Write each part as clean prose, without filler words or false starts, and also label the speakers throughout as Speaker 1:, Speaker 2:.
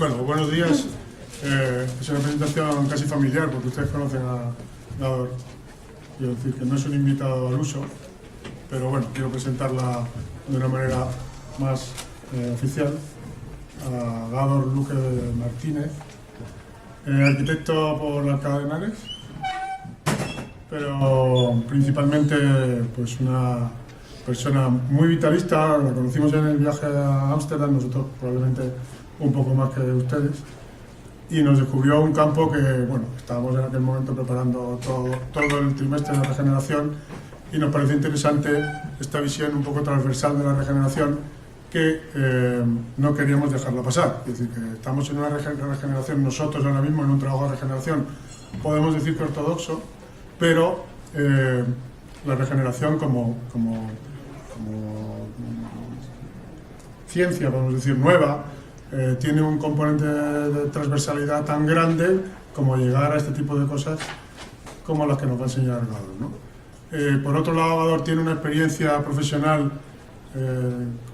Speaker 1: Bueno, buenos días. Es una presentación casi familiar porque ustedes conocen a Gador. Quiero decir que no es un invitado al uso, pero bueno, quiero presentarla de una manera más oficial. A Gador Luque Martínez, arquitecto por Alcalá de Henares, pero principalmente pues una persona muy vitalista. La conocimos en el viaje a Ámsterdam, nosotros probablemente un poco más que ustedes, y nos descubrió un campo que, bueno, estábamos en aquel momento preparando todo el trimestre de regeneración y nos pareció interesante esta visión un poco transversal de la regeneración que no queríamos dejarla pasar. Es decir, que estamos en una regeneración, nosotros ahora mismo en un trabajo de regeneración, podemos decir que ortodoxo, pero la regeneración como ciencia, podemos decir, nueva, tiene un componente de transversalidad tan grande como llegar a este tipo de cosas como las que nos va a enseñar Gador, ¿no? Por otro lado, Gador tiene una experiencia profesional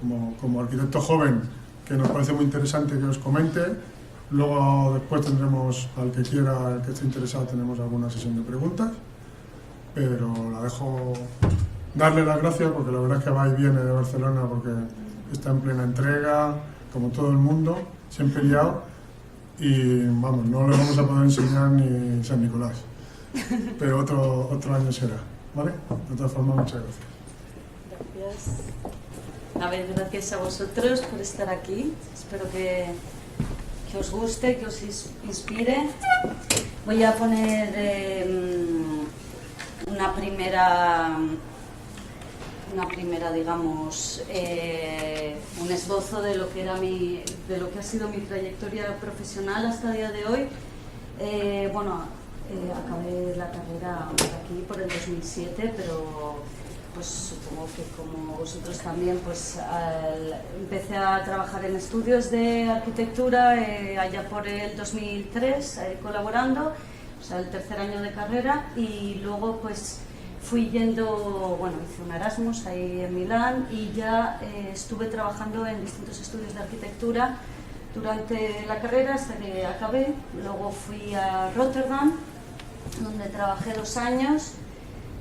Speaker 1: como arquitecto joven que nos parece muy interesante que os comente. Luego después tendremos, al que quiera, al que esté interesado, tenemos alguna sesión de preguntas, pero la dejo darle las gracias porque la verdad es que va y viene de Barcelona porque está en plena entrega, como todo el mundo, siempre liado, y vamos, no le vamos a poder enseñar ni San Nicolás, pero otro año será, ¿vale? De todas formas, muchas gracias.
Speaker 2: Gracias. A ver, gracias a vosotros por estar aquí. Espero que os guste, que os inspire. Voy a poner una primera, digamos, un esbozo de lo que ha sido mi trayectoria profesional hasta el día de hoy. Acabé la carrera por aquí por el 2007, pero pues supongo que como vosotros también, pues empecé a trabajar en estudios de arquitectura allá por el 2003, colaborando, o sea, el tercer año de carrera, y luego pues fui yendo, bueno, hice un Erasmus ahí en Milán y ya estuve trabajando en distintos estudios de arquitectura durante la carrera hasta que acabé. Luego fui a Rotterdam, donde trabajé 2 años.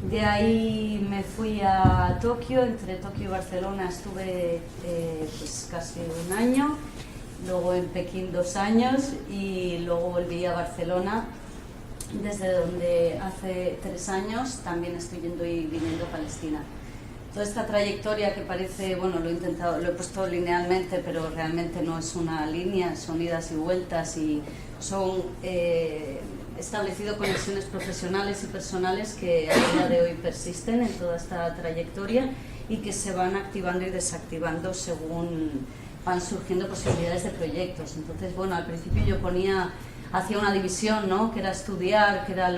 Speaker 2: De ahí me fui a Tokio, entre Tokio y Barcelona estuve pues casi 1 año. Luego en Pekín 2 años y luego volví a Barcelona, desde donde hace 3 años también estoy yendo y viniendo a Palestina. Toda esta trayectoria que parece, bueno, lo he puesto linealmente, pero realmente no es una línea, son idas y vueltas y son establecido conexiones profesionales y personales que a día de hoy persisten en toda esta trayectoria y que se van activando y desactivando según van surgiendo posibilidades de proyectos. Entonces, bueno, al principio yo hacía una división, ¿no? Que era estudiar, que era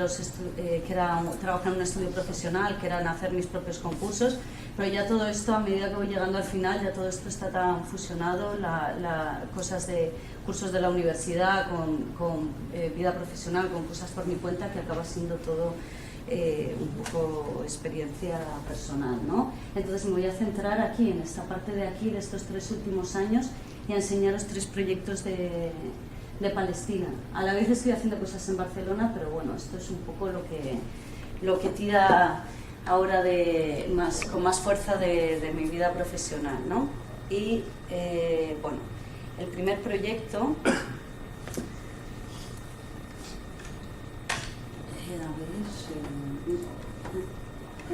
Speaker 2: trabajar en un estudio profesional, que eran hacer mis propios concursos, pero ya todo esto, a medida que voy llegando al final, ya todo esto está tan fusionado, cosas de cursos de la universidad con vida profesional, con cosas por mi cuenta, que acaba siendo todo un poco experiencia personal, ¿no? Entonces me voy a centrar aquí, en esta parte de aquí, de estos 3 últimos años, y a enseñaros 3 proyectos de Palestina. A la vez estoy haciendo cosas en Barcelona, pero bueno, esto es un poco lo que tira ahora con más fuerza de mi vida profesional, ¿no? Y bueno, el primer proyecto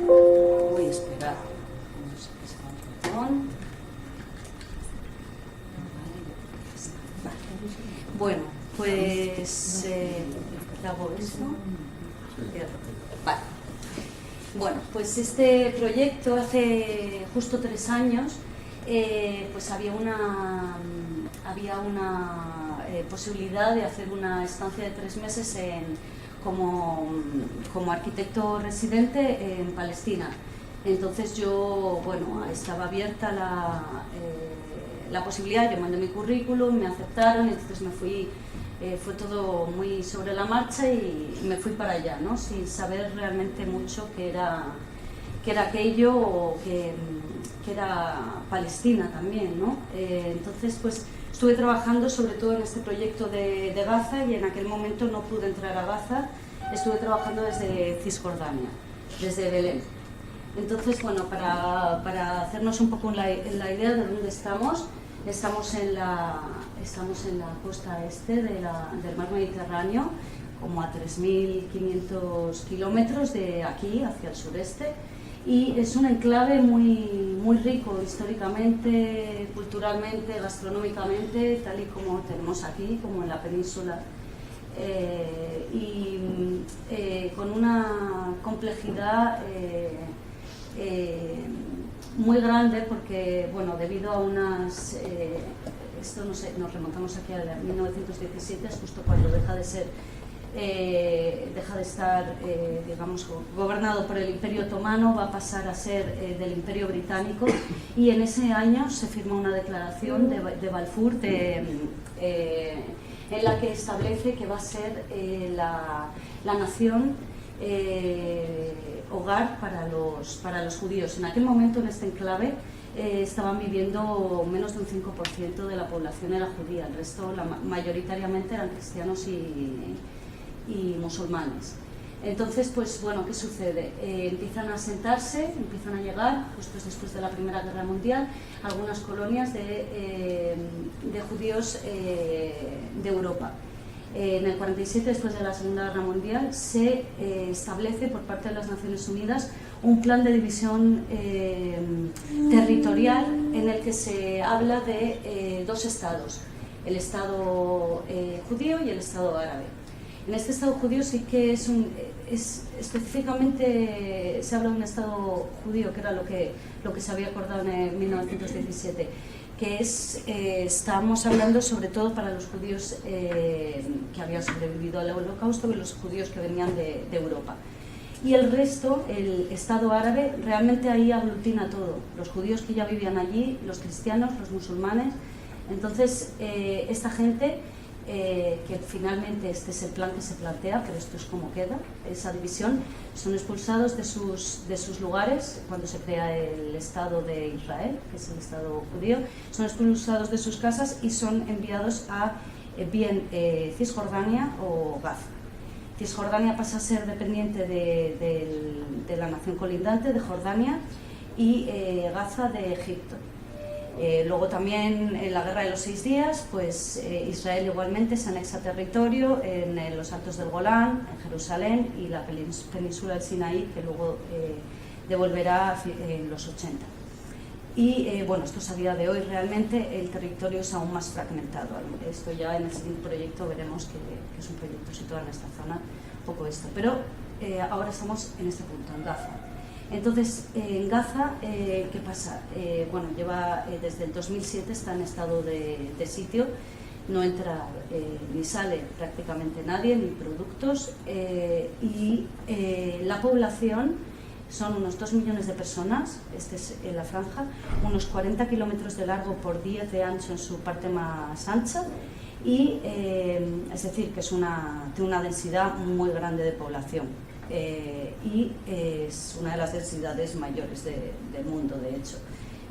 Speaker 2: voy a esperar. Bueno, pues hago esto. Vale. Bueno, pues este proyecto hace justo 3 años, pues había una posibilidad de hacer una estancia de 3 meses como arquitecto residente en Palestina. Entonces yo, bueno, estaba abierta la posibilidad, yo mandé mi currículum, me aceptaron, entonces me fui, fue todo muy sobre la marcha y me fui para allá, ¿no? Sin saber realmente mucho qué era aquello o Palestina también, ¿no? Entonces, pues estuve trabajando sobre todo en este proyecto de Gaza, y en aquel momento no pude entrar a Gaza, estuve trabajando desde Cisjordania, desde Belén. Entonces, bueno, para hacernos un poco la idea de dónde estamos en la costa este del mar Mediterráneo, como a 3.500 kilómetros de aquí hacia el sureste, y es un enclave muy rico históricamente, culturalmente, gastronómicamente, tal y como tenemos aquí, como en la península, y con una complejidad muy grande, porque, bueno, debido a unas... esto no sé, nos remontamos aquí a 1917, es justo cuando deja de estar, digamos, gobernado por el Imperio Otomano, va a pasar a ser del Imperio Británico, y en ese año se firma una declaración de Balfour en la que establece que va a ser la nación hogar para los judíos. En aquel momento, en este enclave, estaban viviendo menos de un 5% de la población era judía, el resto mayoritariamente eran cristianos y musulmanes. Entonces, pues bueno, ¿qué sucede? Empiezan a asentarse, empiezan a llegar, justo después de la Primera Guerra Mundial, algunas colonias de judíos de Europa. En el 47, después de la Segunda Guerra Mundial, se establece por parte de las Naciones Unidas un plan de división territorial en el que se habla de dos estados, el Estado judío y el Estado árabe. En este Estado judío sí que específicamente se habla de un Estado judío, que era lo que se había acordado en 1917, que estamos hablando sobre todo para los judíos que habían sobrevivido al Holocausto y los judíos que venían de Europa. Y el resto, el Estado árabe, realmente ahí aglutina todo, los judíos que ya vivían allí, los cristianos, los musulmanes. Entonces, esta gente, que finalmente este es el plan que se plantea, pero esto es como queda, esa división, son expulsados de sus lugares cuando se crea el Estado de Israel, que es el Estado judío, son expulsados de sus casas y son enviados a bien Cisjordania o Gaza. Cisjordania pasa a ser dependiente de la nación colindante, de Jordania, y Gaza de Egipto. Luego también en la Guerra de los 6 días, pues Israel igualmente se anexa territorio en los Altos del Golán, en Jerusalén y la península del Sinaí, que luego devolverá en los 80. Y bueno, esto es a día de hoy, realmente el territorio es aún más fragmentado. Esto ya en el siguiente proyecto veremos que es un proyecto situado en esta zona, un poco esto. Pero ahora estamos en este punto, en Gaza. Entonces, en Gaza, ¿qué pasa? Bueno, lleva desde el 2007, está en estado de sitio, no entra ni sale prácticamente nadie, ni productos, y la población son unos 2 millones de personas, este es la franja, unos 40 kilómetros de largo por 10 de ancho en su parte más ancha, y es decir, que tiene una densidad muy grande de población. Y es una de las densidades mayores del mundo, de hecho,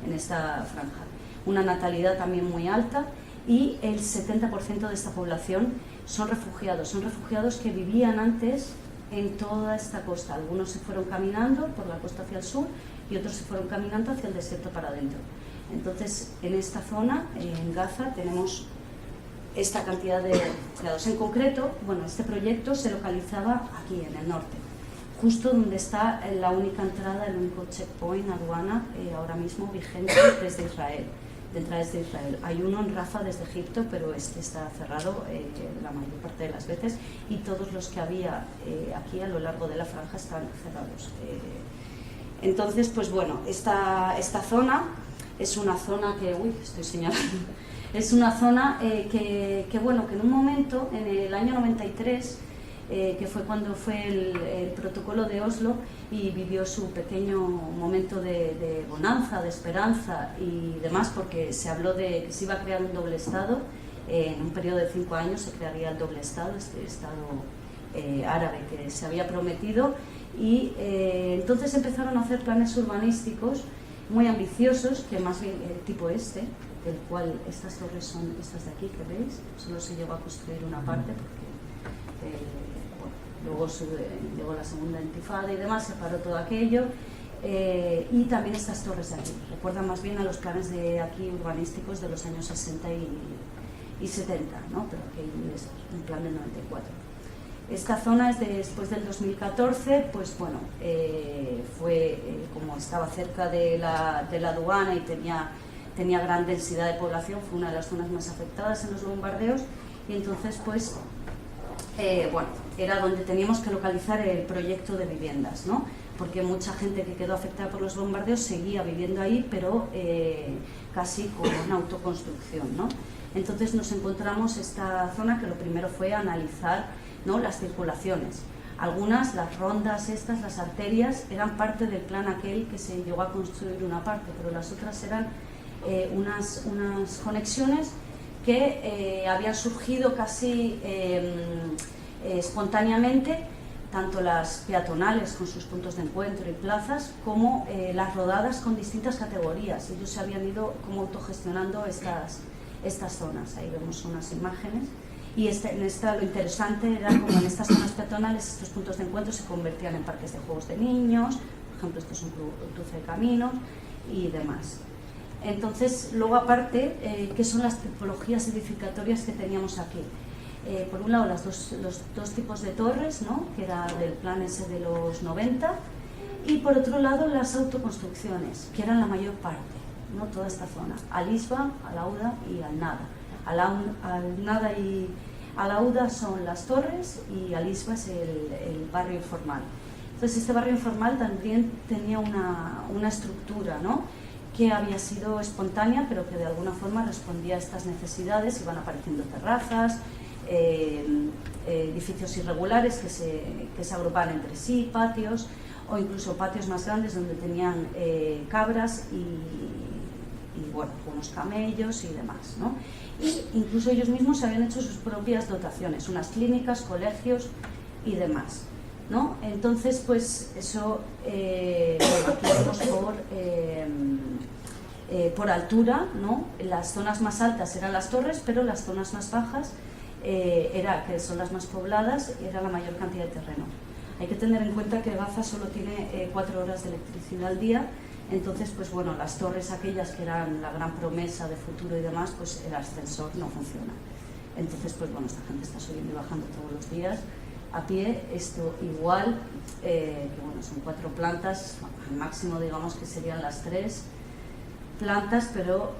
Speaker 2: en esta franja. Una natalidad también muy alta, y el 70% de esta población son refugiados que vivían antes en toda esta costa. Algunos se fueron caminando por la costa hacia el sur y otros se fueron caminando hacia el desierto para adentro. Entonces, en esta zona, en Gaza, tenemos esta cantidad de refugiados. En concreto, bueno, este proyecto se localizaba aquí, en el norte, justo donde está la única entrada, el único checkpoint aduana ahora mismo vigente desde Israel, de entrada desde Israel. Hay uno en Rafah desde Egipto, pero este está cerrado la mayor parte de las veces, y todos los que había aquí a lo largo de la franja están cerrados. Entonces, pues bueno, esta zona es una zona que... Uy, estoy señalando. Es una zona que bueno, que en un momento, en el año 93, que fue cuando fue el protocolo de Oslo, y vivió su pequeño momento de bonanza, de esperanza y demás, porque se habló de que se iba a crear un doble Estado. En un periodo de 5 años se crearía el doble Estado, este Estado árabe que se había prometido, y entonces empezaron a hacer planes urbanísticos muy ambiciosos, que más bien el tipo del cual estas torres son estas de aquí que veis, solo se llegó a construir una parte porque luego llegó la segunda intifada y demás, se paró todo aquello. Y también estas torres de aquí, recuerdan más bien a los planes de aquí urbanísticos de los años 60 y 70, ¿no? Pero aquí es un plan del 94. Esta zona es después del 2014, pues bueno, como estaba cerca de la aduana y tenía gran densidad de población, fue una de las zonas más afectadas en los bombardeos, y entonces pues bueno, era donde teníamos que localizar el proyecto de viviendas, ¿no? Porque mucha gente que quedó afectada por los bombardeos seguía viviendo ahí, pero casi con una autoconstrucción, ¿no? Entonces nos encontramos esta zona que lo primero fue analizar, ¿no?, las circulaciones. Algunas, las rondas estas, las arterias, eran parte del plan aquel que se llegó a construir una parte, pero las otras eran unas conexiones que habían surgido casi espontáneamente, tanto las peatonales con sus puntos de encuentro y plazas, como las rodadas con distintas categorías. Ellos se habían ido como autogestionando estas zonas. Ahí vemos unas imágenes. Y en esta lo interesante era como en estas zonas peatonales estos puntos de encuentro se convertían en parques de juegos de niños, por ejemplo esto es un cruce de caminos y demás. Entonces, luego aparte, ¿qué son las tipologías edificatorias que teníamos aquí? Por un lado los dos tipos de torres, ¿no?, que era del plan ese de los 90, y por otro lado las autoconstrucciones, que eran la mayor parte, ¿no?, toda esta zona, Alisba, Alauda y Alnada. Alnada y Alauda son las torres y Alisba es el barrio informal. Entonces este barrio informal también tenía una estructura, ¿no?, que había sido espontánea, pero que de alguna forma respondía a estas necesidades. Iban apareciendo terrazas, edificios irregulares que se agrupaban entre sí, patios, o incluso patios más grandes donde tenían cabras y bueno, unos camellos y demás, ¿no? Y incluso ellos mismos habían hecho sus propias dotaciones, unas clínicas, colegios y demás, ¿no? Entonces, pues eso, bueno, aquí vemos por altura, ¿no? Las zonas más altas eran las torres, pero las zonas más bajas, que son las más pobladas, era la mayor cantidad de terreno. Hay que tener en cuenta que Gaza solo tiene 4 horas de electricidad al día. Entonces, pues bueno, las torres aquellas que eran la gran promesa de futuro y demás, pues el ascensor no funciona. Entonces, pues bueno, esta gente está subiendo y bajando todos los días a pie. Esto igual, que bueno, son 4 plantas, al máximo digamos que serían las 3 plantas, pero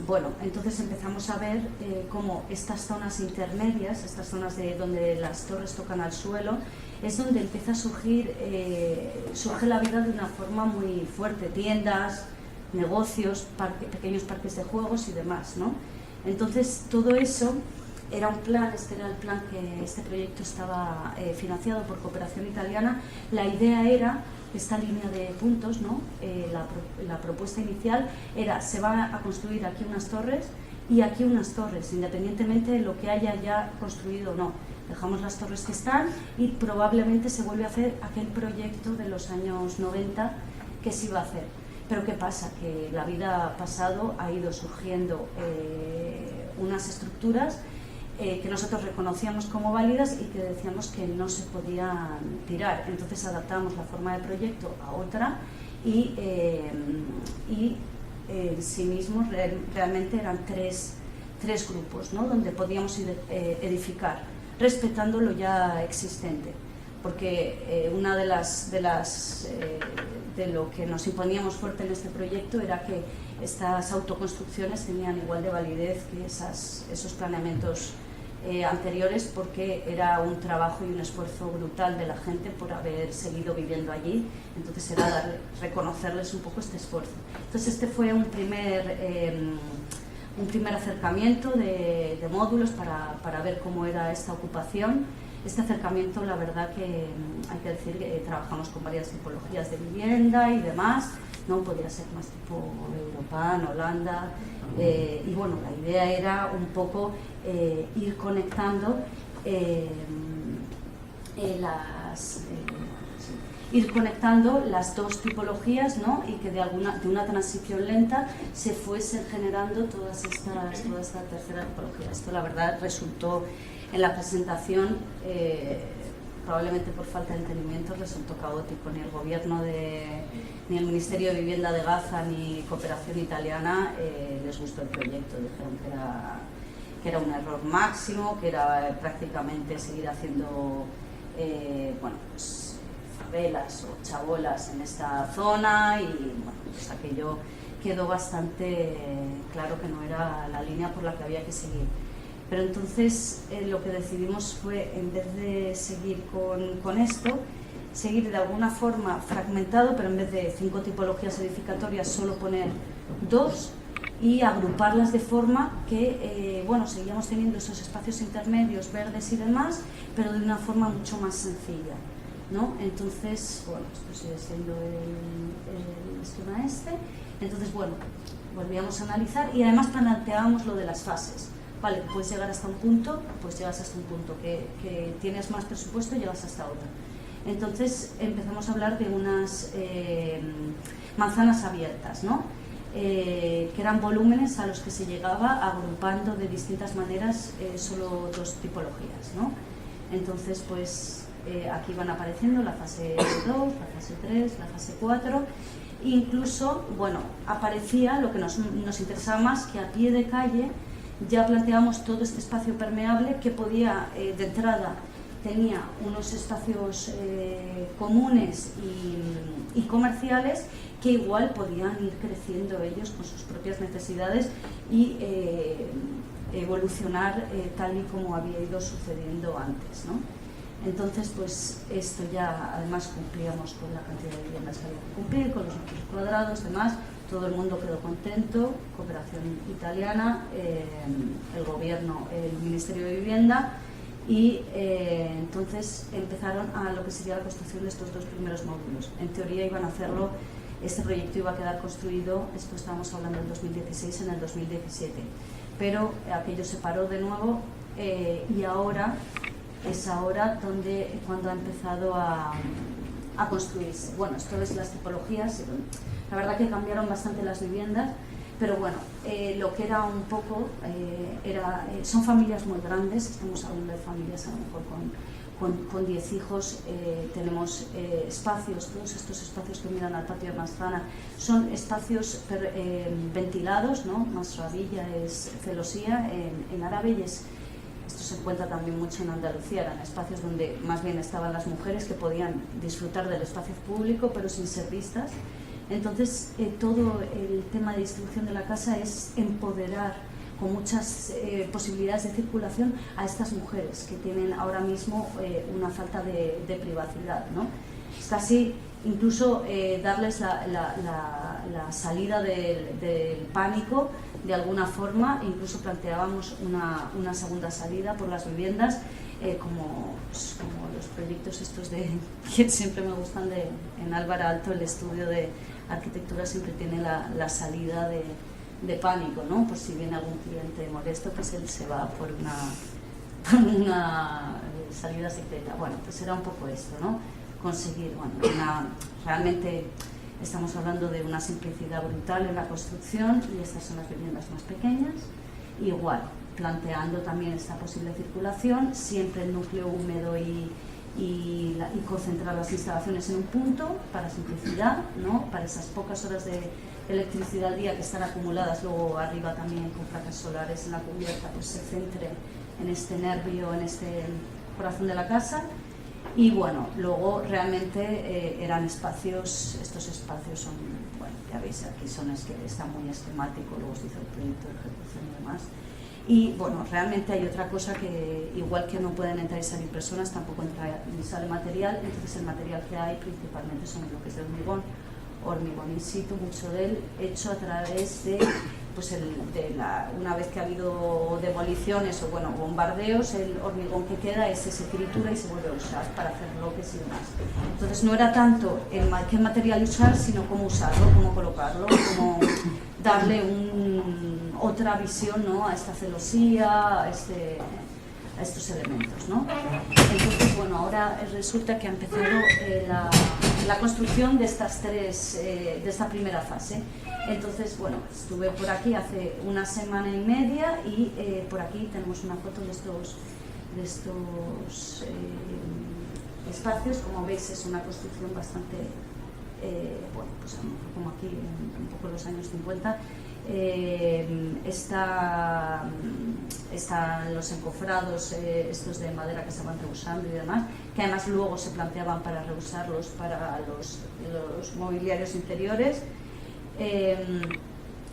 Speaker 2: bueno, entonces empezamos a ver cómo estas zonas intermedias, estas zonas donde las torres tocan al suelo, es donde empieza a surge la vida de una forma muy fuerte, tiendas, negocios, pequeños parques de juegos y demás, ¿no? Entonces todo eso era un plan, este era el plan este proyecto estaba financiado por Cooperación Italiana. La idea era, esta línea de puntos, ¿no?, la propuesta inicial era, se va a construir aquí unas torres y aquí unas torres, independientemente de lo que haya ya construido o no. Dejamos las torres que están y probablemente se vuelve a hacer aquel proyecto de los años 90 que se iba a hacer. Pero ¿qué pasa? Que la vida ha pasado, ha ido surgiendo unas estructuras que nosotros reconocíamos como válidas y que decíamos que no se podían tirar. Entonces adaptamos la forma de proyecto a otra y en sí mismos realmente eran tres grupos, ¿no?, donde podíamos edificar, respetando lo ya existente. Porque una de lo que nos imponíamos fuerte en este proyecto era que estas autoconstrucciones tenían igual de validez que esos planeamientos anteriores, porque era un trabajo y un esfuerzo brutal de la gente por haber seguido viviendo allí. Entonces era reconocerles un poco este esfuerzo. Entonces este fue un primer acercamiento de módulos para ver cómo era esta ocupación. Este acercamiento, la verdad que hay que decir que trabajamos con varias tipologías de vivienda y demás, no podía ser más tipo Europan, Holanda, y bueno, la idea era un poco ir conectando ir conectando las dos tipologías, ¿no? Y que de una transición lenta se fuesen generando toda esta tercera tipología. Esto la verdad resultó en la presentación, probablemente por falta de entendimiento, resultó caótico. Ni el gobierno ni el Ministerio de Vivienda de Gaza ni Cooperación Italiana les gustó el proyecto. Dijeron que era un error máximo, que era prácticamente seguir haciendo bueno, pues, favelas o chabolas en esta zona, y bueno, pues aquello quedó bastante claro que no era la línea por la que había que seguir. Pero entonces lo que decidimos fue, en vez de seguir con esto, seguir de alguna forma fragmentado, pero en vez de 5 tipologías edificatorias solo poner 2, y agruparlas de forma que, bueno, seguíamos teniendo esos espacios intermedios verdes y demás, pero de una forma mucho más sencilla, ¿no? Entonces, bueno, esto sigue siendo el esquema este. Entonces, bueno, volvíamos a analizar y además planteábamos lo de las fases. Vale, puedes llegar hasta un punto, pues llegas hasta un punto, que tienes más presupuesto, llegas hasta otro. Entonces empezamos a hablar de unas manzanas abiertas, ¿no? Que eran volúmenes a los que se llegaba agrupando de distintas maneras solo 2 tipologías, ¿no? Entonces, pues aquí van apareciendo la fase 2, la fase 3, la fase 4, incluso, bueno, aparecía lo que nos interesaba más, que a pie de calle ya planteábamos todo este espacio permeable que podía, de entrada, tenía unos espacios comunes y comerciales que igual podían ir creciendo ellos con sus propias necesidades y evolucionar tal y como había ido sucediendo antes, ¿no? Entonces, pues esto ya además cumplíamos con la cantidad de viviendas que había que cumplir, con los metros cuadrados, demás. Todo el mundo quedó contento, Cooperación Italiana, el gobierno, el Ministerio de Vivienda, y entonces empezaron a lo que sería la construcción de estos 2 primeros módulos. En teoría iban a hacerlo, este proyecto iba a quedar construido, esto estábamos hablando del 2016, en el 2017, pero aquello se paró de nuevo y ahora es cuando ha empezado a construirse. Bueno, esto es las tipologías. La verdad que cambiaron bastante las viviendas, pero bueno, lo que era un poco, son familias muy grandes, estamos hablando de familias a lo mejor con 10 hijos, tenemos espacios, todos estos espacios que miran al patio de Manzana, son espacios ventilados, ¿no? Masravilla es celosía en árabe, y esto se encuentra también mucho en Andalucía, eran espacios donde más bien estaban las mujeres que podían disfrutar del espacio público pero sin ser vistas. Entonces todo el tema de distribución de la casa es empoderar con muchas posibilidades de circulación a estas mujeres que tienen ahora mismo una falta de privacidad, ¿no? Es casi incluso darles la salida del pánico de alguna forma. Incluso planteábamos una segunda salida por las viviendas, como los proyectos estos que siempre me gustan en Álvaro Alto, el estudio de arquitectura siempre tiene la salida de pánico, ¿no? Por si viene algún cliente molesto, pues él se va por una salida secreta. Bueno, pues era un poco esto, ¿no? Conseguir, bueno, realmente estamos hablando de una simplicidad brutal en la construcción, y estas son las viviendas más pequeñas. Igual, planteando también esta posible circulación, siempre el núcleo húmedo y concentrar las instalaciones en un punto para simplicidad, ¿no? Para esas pocas horas de electricidad al día que están acumuladas luego arriba también con placas solares en la cubierta, pues se centre en este nervio, en este corazón de la casa. Y bueno, luego realmente eran espacios, estos espacios son, bueno, ya veis aquí está muy esquemático, luego se hizo el proyecto de ejecución y demás. Y bueno, realmente hay otra cosa que, igual que no pueden entrar y salir personas, tampoco entra ni sale material. Entonces el material que hay principalmente son bloques de hormigón in situ, mucho de él hecho a través de, pues una vez que ha habido demoliciones o bueno, bombardeos, el hormigón que queda se tritura y se vuelve a usar para hacer bloques y demás. Entonces no era tanto qué material usar, sino cómo usarlo, cómo colocarlo, cómo darle otra visión, ¿no? A esta celosía, a estos elementos, ¿no? Entonces, bueno, ahora resulta que ha empezado la construcción de estas tres, de esta primera fase. Entonces, bueno, estuve por aquí hace una semana y media y por aquí tenemos una foto de estos espacios. Como veis, es una construcción bastante, bueno, pues como aquí, un poco en los años 50. Están los encofrados, estos de madera que se van reusando y demás, que además luego se planteaban para reusarlos para los mobiliarios interiores.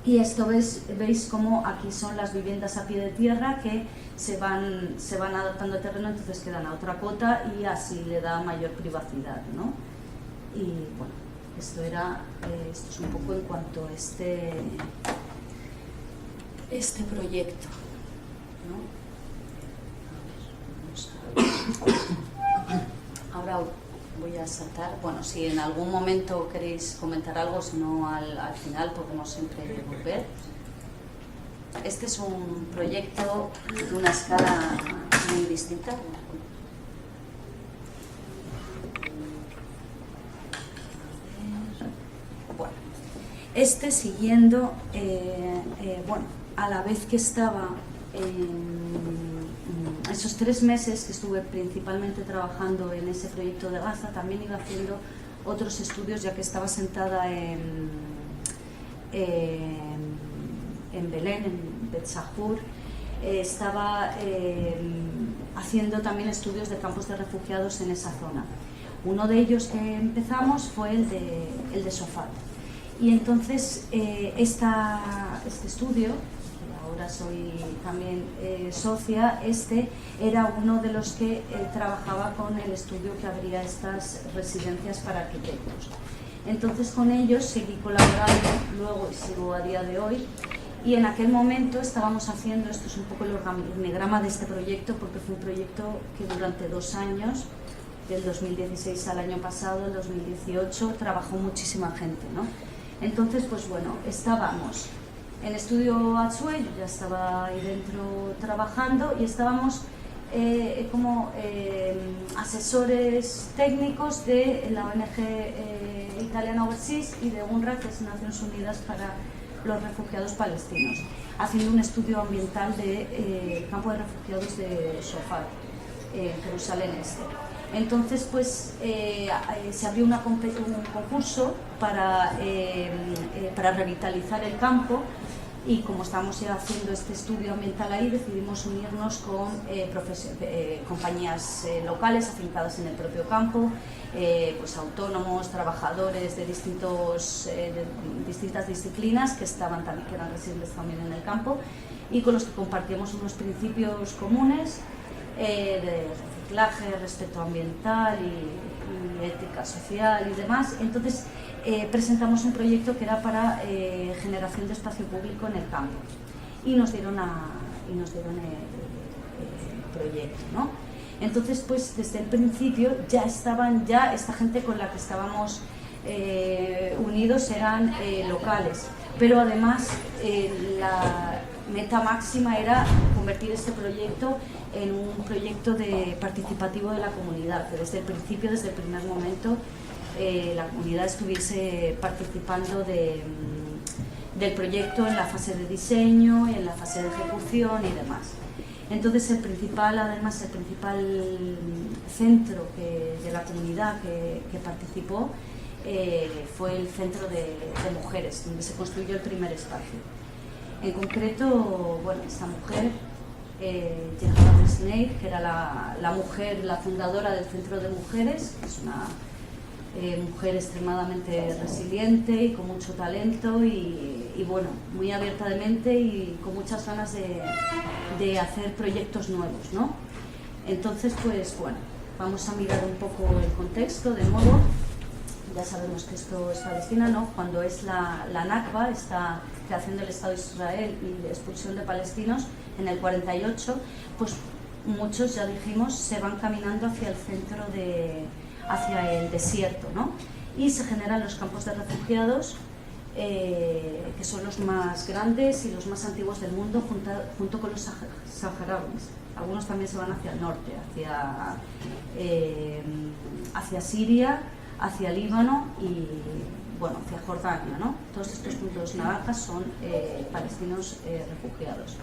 Speaker 2: Y esto veis como aquí son las viviendas a pie de tierra que se van adaptando al terreno, entonces quedan a otra cota y así le da mayor privacidad, ¿no? Y bueno, esto es un poco en cuanto a este proyecto, ¿no? Ahora voy a saltar. Bueno, si en algún momento queréis comentar algo, si no al final podemos siempre volver. Este es un proyecto de una escala muy distinta. Bueno, siguiendo, bueno, a la vez que estaba esos 3 meses que estuve principalmente trabajando en ese proyecto de Gaza, también iba haciendo otros estudios, ya que estaba sentada en Belén, en Bet Sahur. Estaba haciendo también estudios de campos de refugiados en esa zona. Uno de ellos que empezamos fue el de Sofat. Y entonces este estudio, ahora soy también socia, era uno de los que trabajaba con el estudio que abría estas residencias para arquitectos. Entonces con ellos seguí colaborando luego y sigo a día de hoy, y en aquel momento estábamos haciendo, esto es un poco el organigrama de este proyecto, porque fue un proyecto que durante 2 años, del 2016 al año pasado, el 2018, trabajó muchísima gente, ¿no? Entonces, pues bueno, estábamos en Estudio Atzue, yo ya estaba ahí dentro trabajando, y estábamos como asesores técnicos de la ONG italiana Overseas y de UNRWA, que es Naciones Unidas para los Refugiados Palestinos, haciendo un estudio ambiental del campo de refugiados de Sofat, en Jerusalén Este. Entonces, pues se abrió un concurso para revitalizar el campo, y como estábamos ya haciendo este estudio ambiental ahí, decidimos unirnos con compañías locales afincadas en el propio campo, pues autónomos, trabajadores de distintas disciplinas que eran residentes también en el campo, y con los que compartíamos unos principios comunes de reciclaje, respeto ambiental y ética social y demás. Entonces presentamos un proyecto que era para generación de espacio público en el campo, y nos dieron el proyecto, ¿no? Entonces, pues desde el principio ya esta gente con la que estábamos unidos eran locales, pero además la meta máxima era convertir este proyecto en un proyecto participativo de la comunidad, que desde el principio, desde el primer momento, la comunidad estuviese participando del proyecto en la fase de diseño y en la fase de ejecución y demás. Entonces el principal centro de la comunidad que participó fue el centro de mujeres, donde se construyó el primer espacio. En concreto, bueno, esta mujer, Gerhard Sneyd, que era la fundadora del Centro de Mujeres, que es una mujer extremadamente resiliente y con mucho talento, y bueno, muy abierta de mente y con muchas ganas de hacer proyectos nuevos, ¿no? Entonces, pues bueno, vamos a mirar un poco el contexto de nuevo. Ya sabemos que esto es Palestina, ¿no? Cuando es la Nakba, esta creación del Estado de Israel y expulsión de palestinos en el 48, pues muchos, ya dijimos, se van caminando hacia el centro hacia el desierto, ¿no? Y se generan los campos de refugiados, que son los más grandes y los más antiguos del mundo, junto con los saharauis. Algunos también se van hacia el norte, hacia Siria, hacia Líbano y bueno, hacia Jordania, ¿no? Todos estos puntos naranjas son palestinos refugiados.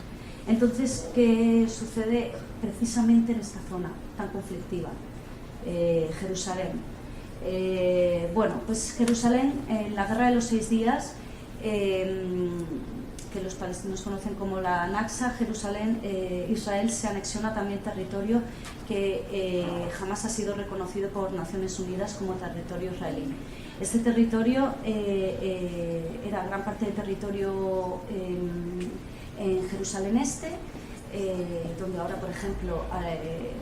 Speaker 2: Entonces, ¿qué sucede precisamente en esta zona tan conflictiva? Jerusalén. Bueno, pues Jerusalén, en la Guerra de los 6 días, que los palestinos conocen como la Nakba, Jerusalén, Israel se anexiona también territorio que jamás ha sido reconocido por Naciones Unidas como territorio israelí. Este territorio era gran parte del territorio en Jerusalén Este, donde ahora, por ejemplo,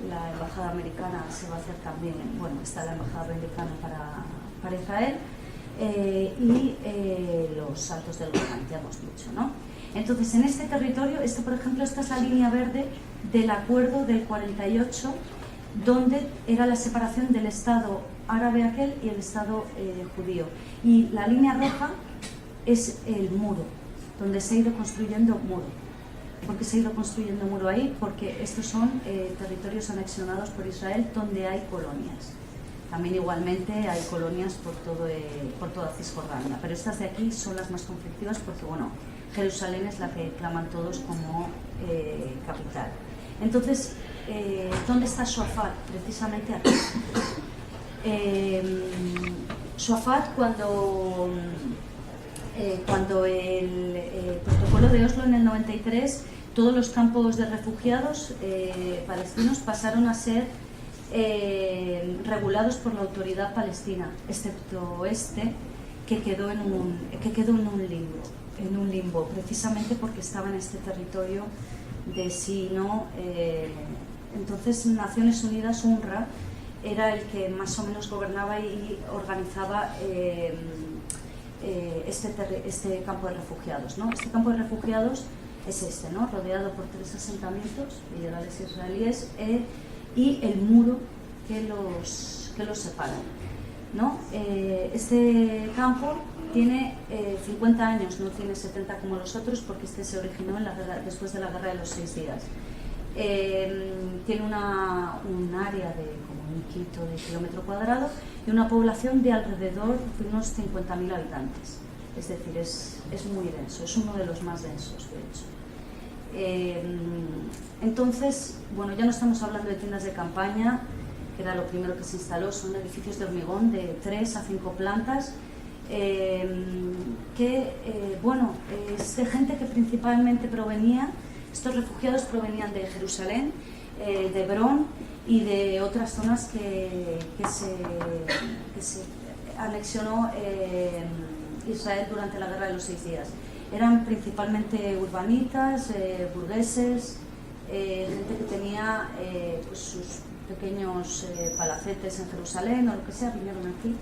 Speaker 2: la embajada americana se va a hacer también, bueno, está la embajada americana para Israel, y los Altos del Golán, ya hemos dicho, ¿no? Entonces, en este territorio, por ejemplo, esta es la línea verde del acuerdo del 48, donde era la separación del Estado árabe aquel y el Estado judío. Y la línea roja es el muro, donde se ha ido construyendo muro. ¿Por qué se ha ido construyendo muro ahí? Porque estos son territorios anexionados por Israel donde hay colonias. También igualmente hay colonias por toda Cisjordania, pero estas de aquí son las más conflictivas porque, bueno, Jerusalén es la que claman todos como capital. Entonces, ¿dónde está Shuafat? Precisamente aquí. Shuafat, cuando el protocolo de Oslo en el 93, todos los campos de refugiados palestinos pasaron a ser regulados por la autoridad palestina, excepto este, que quedó en un limbo, precisamente porque estaba en este territorio de sí, ¿no? Entonces, Naciones Unidas, UNRWA, era el que más o menos gobernaba y organizaba este campo de refugiados, ¿no? Este campo de refugiados es este, ¿no? Rodeado por 3 asentamientos ilegales israelíes y el muro que los separa, ¿no? Este campo tiene 50 años, no tiene 70 como los otros, porque este se originó después de la Guerra de los 6 días. Tiene un área de como 1 kilómetro cuadrado y una población de alrededor de unos 50.000 habitantes. Es decir, es muy denso, es uno de los más densos, de hecho. Entonces, bueno, ya no estamos hablando de tiendas de campaña, que era lo primero que se instaló, son edificios de hormigón de 3 a 5 plantas, bueno, es de gente que principalmente estos refugiados provenían de Jerusalén, de Hebrón y de otras zonas que se anexionó Israel durante la Guerra de los 6 días. Eran principalmente urbanitas, burgueses, gente que tenía pues sus pequeños palacetes en Jerusalén o lo que sea, vinieron aquí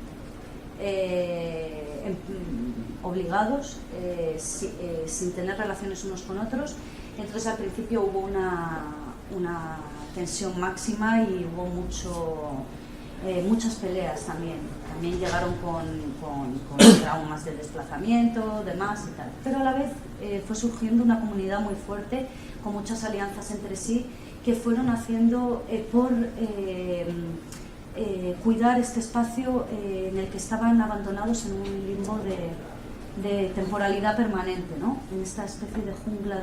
Speaker 2: obligados, sin tener relaciones unos con otros. Entonces al principio hubo una tensión máxima y hubo muchas peleas también. También llegaron con traumas de desplazamiento, demás y tal. Pero a la vez fue surgiendo una comunidad muy fuerte, con muchas alianzas entre sí, que fueron haciendo por cuidar este espacio en el que estaban abandonados en un limbo de temporalidad permanente, ¿no? En esta especie de jungla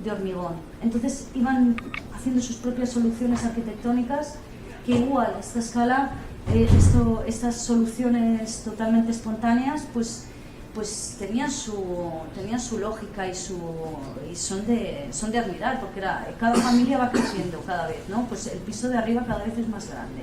Speaker 2: de hormigón. Entonces iban haciendo sus propias soluciones arquitectónicas que igual a esta escala, estas soluciones totalmente espontáneas, pues tenían su lógica y son de admirar, porque cada familia va creciendo cada vez, ¿no? Pues el piso de arriba cada vez es más grande.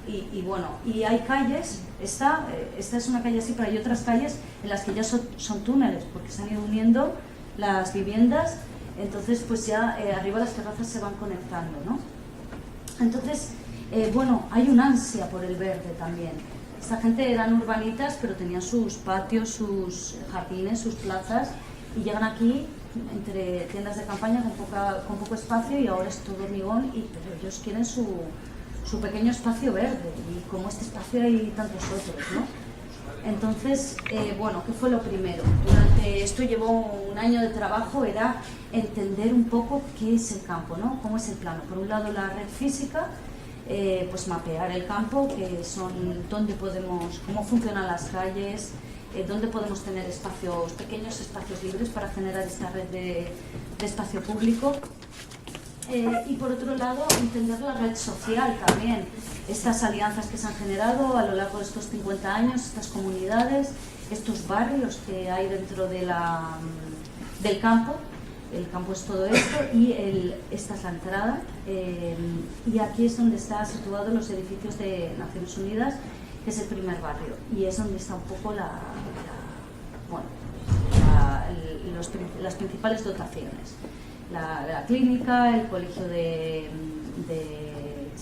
Speaker 2: Y bueno, y hay calles, esta es una calle así, pero hay otras calles en las que ya son túneles, porque se han ido uniendo las viviendas, entonces pues ya arriba las terrazas se van conectando, ¿no? Entonces, bueno, hay un ansia por el verde también. Esta gente eran urbanitas, pero tenían sus patios, sus jardines, sus plazas, y llegan aquí entre tiendas de campaña con poco espacio, y ahora es todo hormigón, pero ellos quieren su pequeño espacio verde, y como este espacio hay tantos otros, ¿no? Entonces, bueno, ¿qué fue lo primero? Durante esto llevó un año de trabajo, era entender un poco qué es el campo, ¿no? Cómo es el plano. Por un lado, la red física, pues mapear el campo, que son dónde podemos, cómo funcionan las calles, dónde podemos tener espacios, pequeños espacios libres para generar esta red de espacio público. Y por otro lado, entender la red social también, estas alianzas que se han generado a lo largo de estos 50 años, estas comunidades, estos barrios que hay dentro de del campo. El campo es todo esto y esta es la entrada, y aquí es donde están situados los edificios de Naciones Unidas, que es el primer barrio, y es donde está un poco las principales dotaciones. La clínica, el colegio de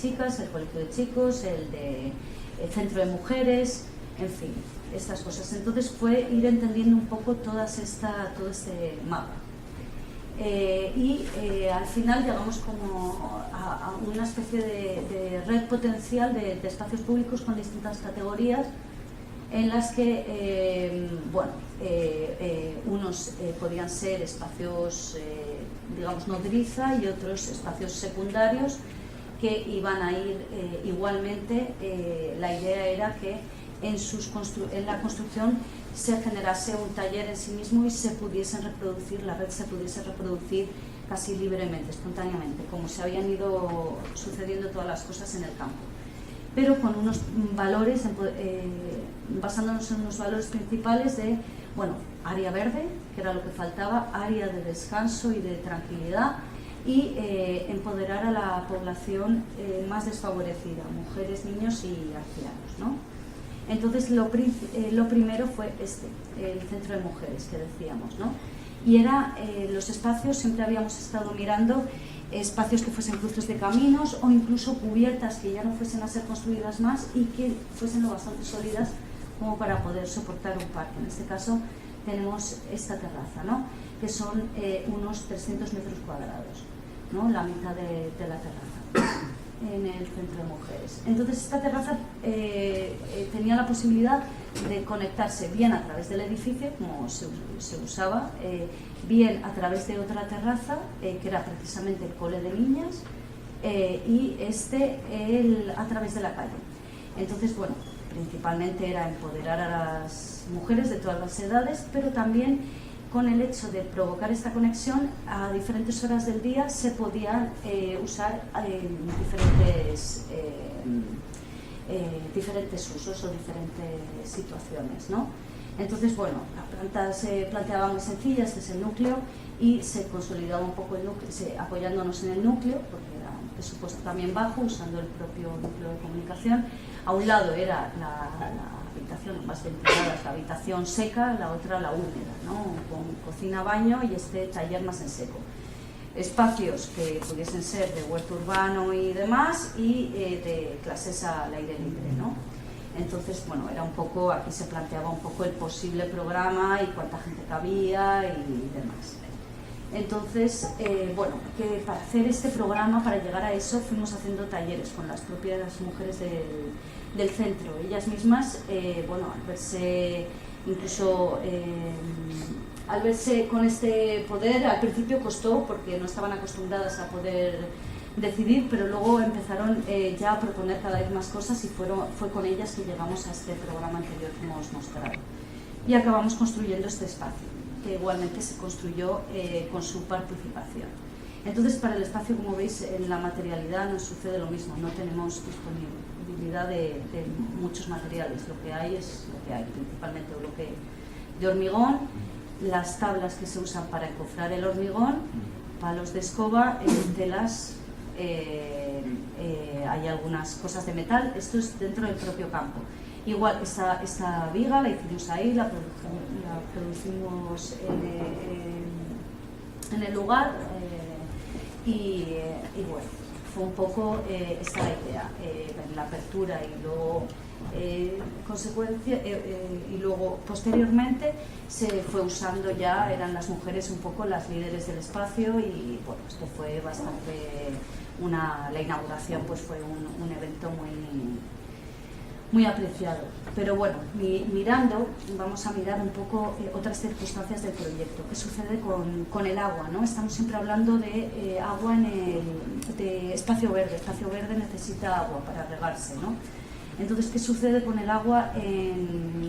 Speaker 2: chicas, el colegio de chicos, el centro de mujeres, en fin, estas cosas. Entonces fue ir entendiendo un poco todo este mapa. Al final llegamos como a una especie de red potencial de espacios públicos con distintas categorías, en las que unos podían ser espacios digamos nodriza y otros espacios secundarios que iban a ir igualmente. La idea era que en la construcción se generase un taller en sí mismo y se pudiesen reproducir, la red se pudiese reproducir casi libremente, espontáneamente, como se habían ido sucediendo todas las cosas en el campo, pero con unos valores, basándonos en unos valores principales de, área verde, que era lo que faltaba, área de descanso y de tranquilidad, y empoderar a la población más desfavorecida, mujeres, niños y ancianos, ¿no? Entonces lo primero fue el centro de mujeres que decíamos, ¿no? Y era los espacios, siempre habíamos estado mirando espacios que fuesen cruces de caminos o incluso cubiertas que ya no fuesen a ser construidas más y que fuesen lo bastante sólidas como para poder soportar un parque. En este caso tenemos esta terraza, ¿no? Que son unos 300 metros cuadrados, ¿no? La mitad de la terraza en el centro de mujeres. Entonces esta terraza tenía la posibilidad de conectarse bien a través del edificio, como se usaba, bien a través de otra terraza, que era precisamente el cole de niñas, y a través de la calle. Entonces, principalmente era empoderar a las mujeres de todas las edades, pero también con el hecho de provocar esta conexión a diferentes horas del día se podían usar diferentes usos o diferentes situaciones, ¿no? Entonces, la planta se planteaba muy sencilla, este es el núcleo, y se consolidaba un poco el núcleo, apoyándonos en el núcleo, porque era un presupuesto también bajo, usando el propio núcleo de comunicación. A un lado era la habitación más ventilada, la habitación seca, la otra la húmeda, ¿no? Con cocina, baño y este taller más en seco. Espacios que pudiesen ser de huerto urbano y demás, y de clases al aire libre, ¿no? Entonces, era un poco, aquí se planteaba un poco el posible programa y cuánta gente cabía y demás. Entonces, que para hacer este programa, para llegar a eso, fuimos haciendo talleres con las propias mujeres del centro. Ellas mismas, al verse incluso al verse con este poder, al principio costó porque no estaban acostumbradas a poder decidir, pero luego empezaron ya a proponer cada vez más cosas y fue con ellas que llegamos a este programa anterior que hemos mostrado. Y acabamos construyendo este espacio, que igualmente se construyó con su participación. Entonces, para el espacio, como veis, en la materialidad nos sucede lo mismo, no tenemos disponibilidad de muchos materiales, lo que hay es lo que hay, principalmente bloque de hormigón, las tablas que se usan para encofrar el hormigón, palos de escoba, telas, hay algunas cosas de metal, esto es dentro del propio campo. Igual, esta viga la hicimos ahí, la producimos en el lugar, fue un poco esta la idea, la apertura y luego y luego posteriormente se fue usando ya, eran las mujeres un poco las líderes del espacio y esto fue bastante, la inauguración pues fue un evento muy apreciado. Pero bueno, mirando, vamos a mirar un poco otras circunstancias del proyecto. ¿Qué sucede con el agua, ¿no? Estamos siempre hablando de agua de espacio verde. Espacio verde necesita agua para regarse, ¿no? Entonces, ¿qué sucede con el agua?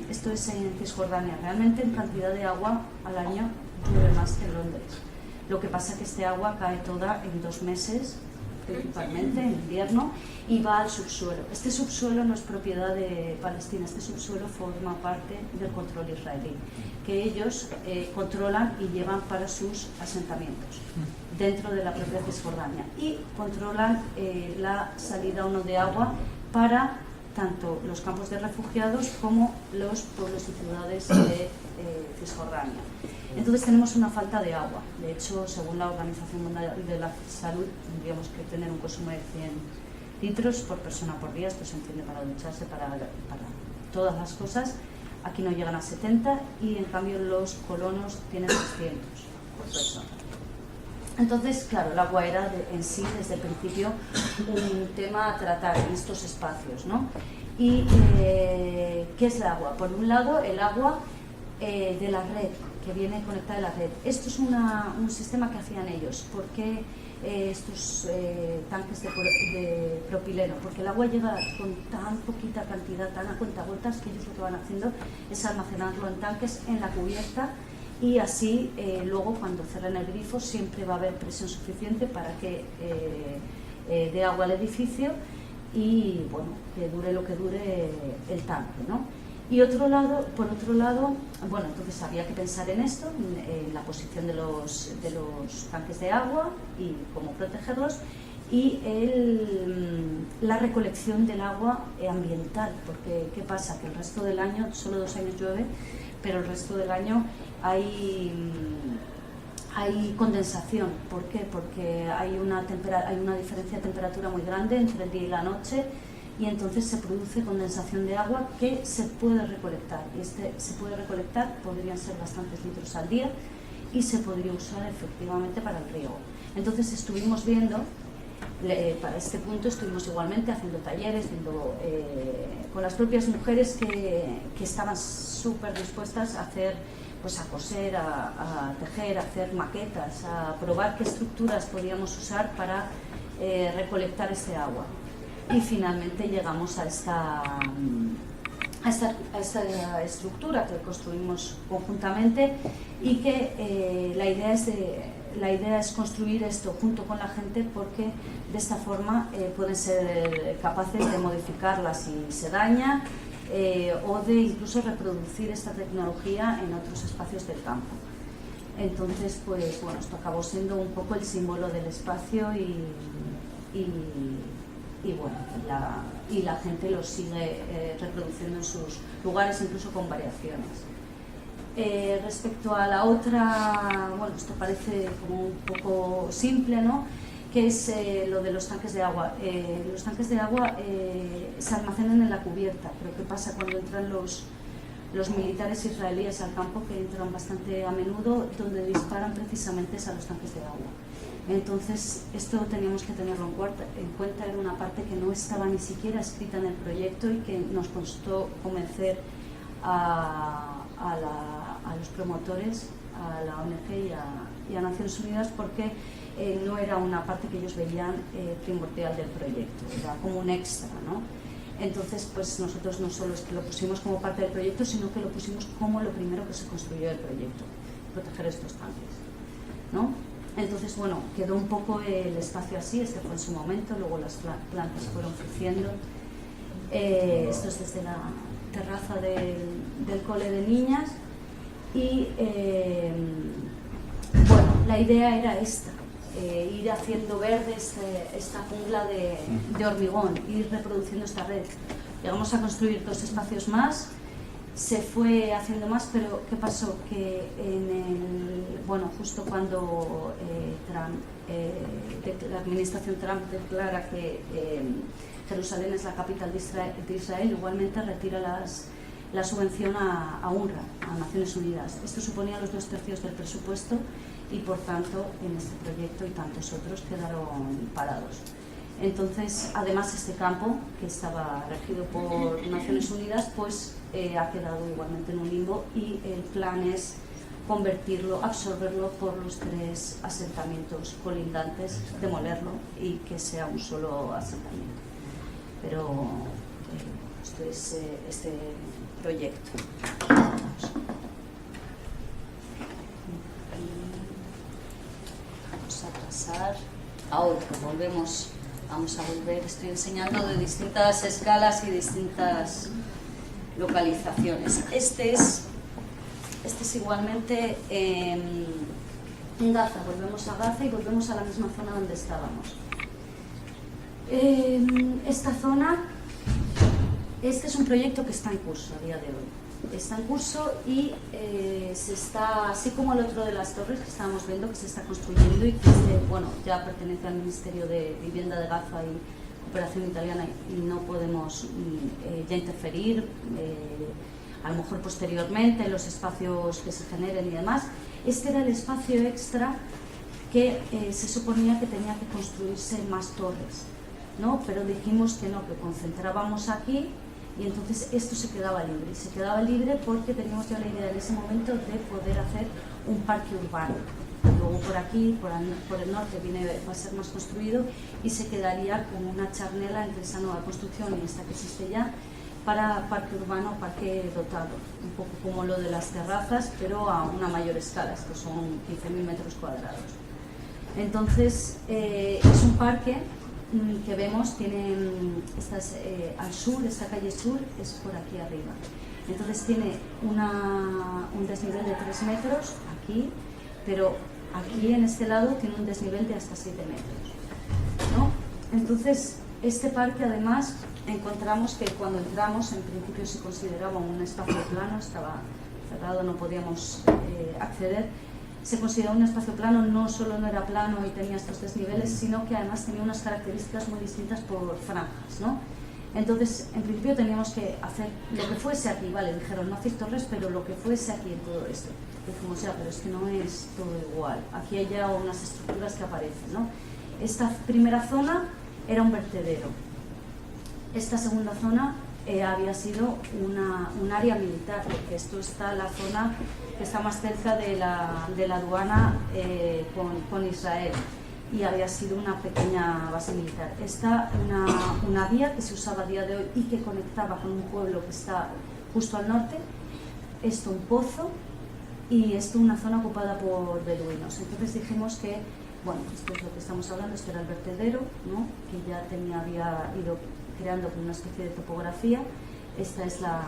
Speaker 2: Esto es en Cisjordania. Realmente en cantidad de agua al año llueve más que en Londres. Lo que pasa es que este agua cae toda en 2 meses, principalmente en invierno, y va al subsuelo. Este subsuelo no es propiedad de Palestina, este subsuelo forma parte del control israelí, que ellos controlan y llevan para sus asentamientos dentro de la propia Cisjordania, y controlan la salida o no de agua para tanto los campos de refugiados como los pueblos y ciudades de Cisjordania. Entonces tenemos una falta de agua. De hecho, según la Organización Mundial de la Salud, tendríamos que tener un consumo de 100 litros por persona por día. Esto se entiende para ducharse, para todas las cosas. Aquí no llegan a 70 y en cambio los colonos tienen 200 por persona. Entonces, claro, el agua era en sí, desde el principio, un tema a tratar en estos espacios, ¿no? ¿Y qué es el agua? Por un lado, el agua de la red, que viene conectada a la red. Esto es un sistema que hacían ellos. ¿Por qué estos tanques de propileno? Porque el agua llega con tan poquita cantidad, tan a cuentagotas, que ellos lo que van haciendo es almacenarlo en tanques en la cubierta, y así luego cuando cierren el grifo siempre va a haber presión suficiente para que dé agua al edificio y bueno, que dure lo que dure el tanque, ¿no? Y por otro lado, bueno, entonces había que pensar en esto, en la posición de los tanques de agua y cómo protegerlos, y la recolección del agua ambiental, porque ¿qué pasa? Que el resto del año, solo 2 años llueve, pero el resto del año hay condensación. ¿Por qué? Porque hay una diferencia de temperatura muy grande entre el día y la noche, y entonces se produce condensación de agua que se puede recolectar. Y se puede recolectar, podrían ser bastantes litros al día, y se podría usar efectivamente para el riego. Entonces estuvimos viendo, para este punto estuvimos igualmente haciendo talleres, con las propias mujeres que estaban súper dispuestas a hacer, pues a coser, a tejer, a hacer maquetas, a probar qué estructuras podíamos usar para recolectar este agua. Y finalmente llegamos a esta estructura que construimos conjuntamente, y que la idea es construir esto junto con la gente, porque de esta forma pueden ser capaces de modificarla si se daña, o de incluso reproducir esta tecnología en otros espacios del campo. Entonces, pues bueno, esto acabó siendo un poco el símbolo del espacio, y bueno, la gente lo sigue reproduciendo en sus lugares, incluso con variaciones. Respecto a la otra, bueno, esto parece como un poco simple, ¿no? Que es lo de los tanques de agua. Los tanques de agua se almacenan en la cubierta, pero ¿qué pasa cuando entran los militares israelíes al campo, que entran bastante a menudo? Donde disparan precisamente es a los tanques de agua. Entonces, esto teníamos que tenerlo en cuenta. Era una parte que no estaba ni siquiera escrita en el proyecto, y que nos costó convencer a los promotores, a la ONG y a Naciones Unidas, porque no era una parte que ellos veían primordial del proyecto, era como un extra, ¿no? Entonces, pues nosotros no solo es que lo pusimos como parte del proyecto, sino que lo pusimos como lo primero que se construyó del proyecto, proteger estos tanques, ¿no? Entonces, bueno, quedó un poco el espacio así. Este fue en su momento, luego las plantas fueron creciendo. Esto es desde la terraza del cole de niñas, y bueno, la idea era esta, ir haciendo verde esta jungla de hormigón, ir reproduciendo esta red. Llegamos a construir 2 espacios más, se fue haciendo más, pero ¿qué pasó? Que justo cuando la administración Trump declara que Jerusalén es la capital de Israel, igualmente retira la subvención a UNRWA, a Naciones Unidas. Esto suponía los 2/3 del presupuesto, y por tanto en este proyecto y tantos otros quedaron parados. Entonces, además, este campo, que estaba regido por Naciones Unidas, pues ha quedado igualmente en un limbo y el plan es convertirlo, absorberlo por los 3 asentamientos colindantes, demolerlo y que sea un solo asentamiento. Pero esto es este proyecto. Vamos a pasar a otro, vamos a volver, estoy enseñando de distintas escalas y distintas localizaciones. Este es igualmente en Gaza, volvemos a Gaza y volvemos a la misma zona donde estábamos. Esta zona, este es un proyecto que está en curso a día de hoy. Está en curso y se está, así como el otro de las torres que estábamos viendo, que se está construyendo y que bueno, ya pertenece al Ministerio de Vivienda de Gaza y Cooperación Italiana y no podemos ya interferir, a lo mejor posteriormente en los espacios que se generen y demás. Este era el espacio extra que se suponía que tenía que construirse más torres, ¿no? Pero dijimos que no, que concentrábamos aquí y entonces esto se quedaba libre. Y se quedaba libre porque teníamos ya la idea en ese momento de poder hacer un parque urbano. Luego por aquí, por el norte, va a ser más construido y se quedaría como una charnela entre esa nueva construcción y esta que existe ya para parque urbano, parque dotado, un poco como lo de las terrazas, pero a una mayor escala, estos son 15.000 metros cuadrados. Entonces, es un parque que vemos, tiene al sur, esta calle sur es por aquí arriba. Entonces tiene un desnivel de 3 metros aquí, pero aquí en este lado tiene un desnivel de hasta 7 metros, ¿no? Entonces, este parque además encontramos que cuando entramos, en principio se consideraba un espacio plano, estaba cerrado, no podíamos acceder. Se consideraba un espacio plano, no solo no era plano y tenía estos desniveles, sino que además tenía unas características muy distintas por franjas, ¿no? Entonces, en principio teníamos que hacer lo que fuese aquí, vale, dijeron no hacéis torres, pero lo que fuese aquí en todo esto. Dijimos, ya, pero es que no es todo igual, aquí hay ya unas estructuras que aparecen, ¿no? Esta primera zona era un vertedero. Esta segunda zona había sido un área militar, porque esto está la zona que está más cerca de la aduana con Israel y había sido una pequeña base militar. Esta una vía que se usaba a día de hoy y que conectaba con un pueblo que está justo al norte, esto un pozo y esto una zona ocupada por beduinos. Entonces dijimos que, bueno, esto es lo que estamos hablando, esto era el vertedero, ¿no? Que ya había ido creando una especie de topografía. Esta es la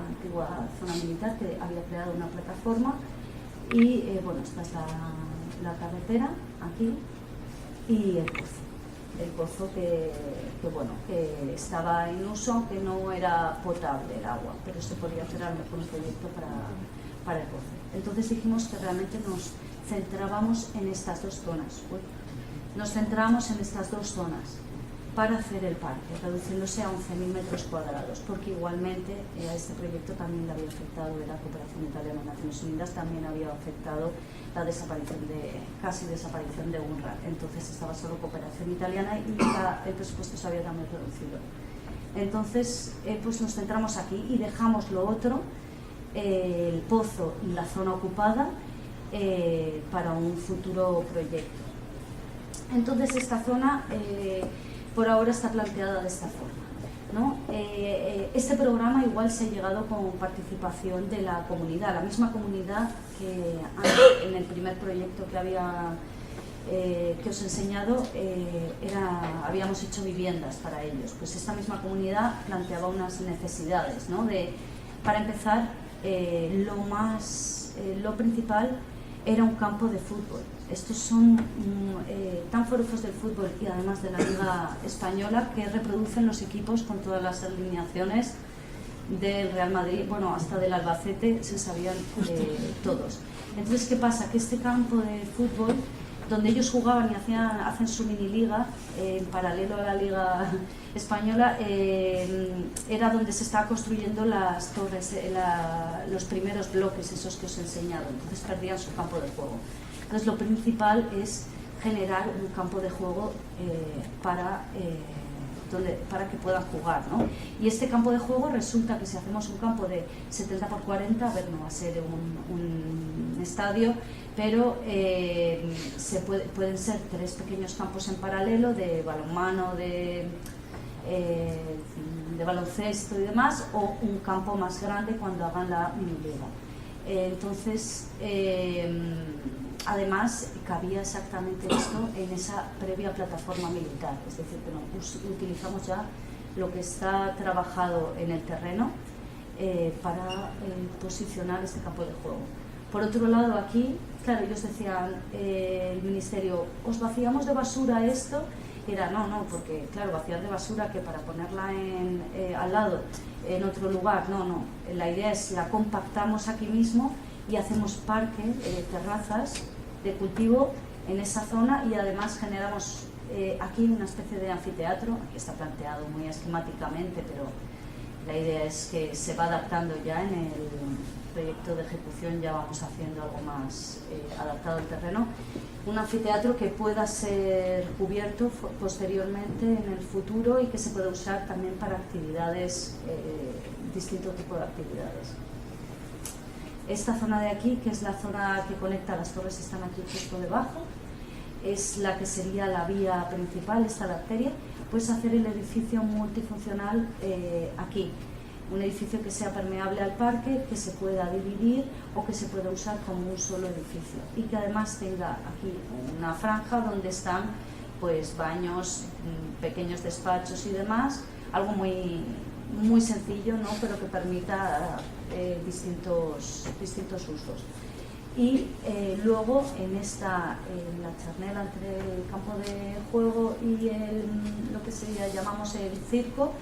Speaker 2: antigua zona militar que había creado una plataforma y bueno, esta es la carretera aquí y el pozo que estaba en uso, aunque no era potable el agua, pero se podía hacer a lo mejor un proyecto para el pozo. Entonces dijimos que realmente nos centrábamos en estas dos zonas. Nos centramos en estas dos zonas para hacer el parque, reduciéndose a 11.000 metros cuadrados, porque igualmente a este proyecto también le había afectado la cooperación italiana en Naciones Unidas, también había afectado la casi desaparición de UNRWA. Entonces estaba solo cooperación italiana y el presupuesto se había también reducido. Entonces pues nos centramos aquí y dejamos lo otro, el pozo y la zona ocupada, para un futuro proyecto. Entonces esta zona por ahora está planteada de esta forma, ¿no? Este programa igual se ha llegado con participación de la comunidad, la misma comunidad que en el primer proyecto que os he enseñado, habíamos hecho viviendas para ellos. Pues esta misma comunidad planteaba unas necesidades, ¿no? Para empezar, lo principal era un campo de fútbol. Estos son tan forofos del fútbol y además de la Liga Española que reproducen los equipos con todas las alineaciones del Real Madrid, bueno, hasta del Albacete se sabían todos. Entonces, ¿qué pasa? Que este campo de fútbol, donde ellos jugaban y hacen su mini liga, en paralelo a la Liga Española, era donde se estaba construyendo las torres, los primeros bloques, esos que os he enseñado. Entonces perdían su campo de juego. Entonces lo principal es generar un campo de juego para que puedan jugar, ¿no? Y este campo de juego resulta que si hacemos un campo de 70 por 40, a ver, no va a ser un estadio, pero pueden ser 3 pequeños campos en paralelo de balonmano, de baloncesto y demás, o un campo más grande cuando hagan la miniliga. Entonces, además, cabía exactamente esto en esa previa plataforma militar, es decir, que no, utilizamos ya lo que está trabajado en el terreno para posicionar este campo de juego. Por otro lado, aquí, claro, ellos decían, el ministerio, ¿os vaciamos de basura esto? Y era, no, porque, claro, vaciar de basura, que para ponerla al lado, en otro lugar, no. La idea es, la compactamos aquí mismo y hacemos parque, terrazas de cultivo en esa zona, y además generamos aquí una especie de anfiteatro. Aquí está planteado muy esquemáticamente, pero la idea es que se va adaptando ya en el proyecto de ejecución, ya vamos haciendo algo más adaptado al terreno. Un anfiteatro que pueda ser cubierto posteriormente en el futuro y que se pueda usar también para actividades, distinto tipo de actividades. Esta zona de aquí, que es la zona que conecta, las torres están aquí justo debajo, es la que sería la vía principal, esta la arteria. Puedes hacer el edificio multifuncional aquí, un edificio que sea permeable al parque, que se pueda dividir o que se pueda usar como un solo edificio, y que además tenga aquí una franja donde están pues baños, pequeños despachos y demás, algo muy sencillo, ¿no? Pero que permita distintos usos. Y luego en la charnela entre el campo de juego y lo que llamamos el circo,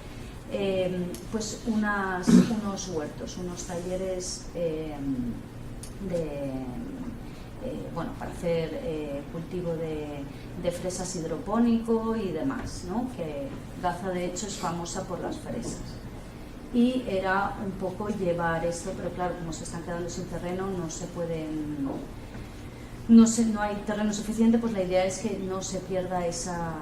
Speaker 2: pues unos huertos, unos talleres para hacer cultivo de fresas hidropónico y demás, ¿no? Que Gaza de hecho es famosa por las fresas. Y era un poco llevar esto, pero claro, como se están quedando sin terreno, no hay terreno suficiente, pues la idea es que no se pierda esa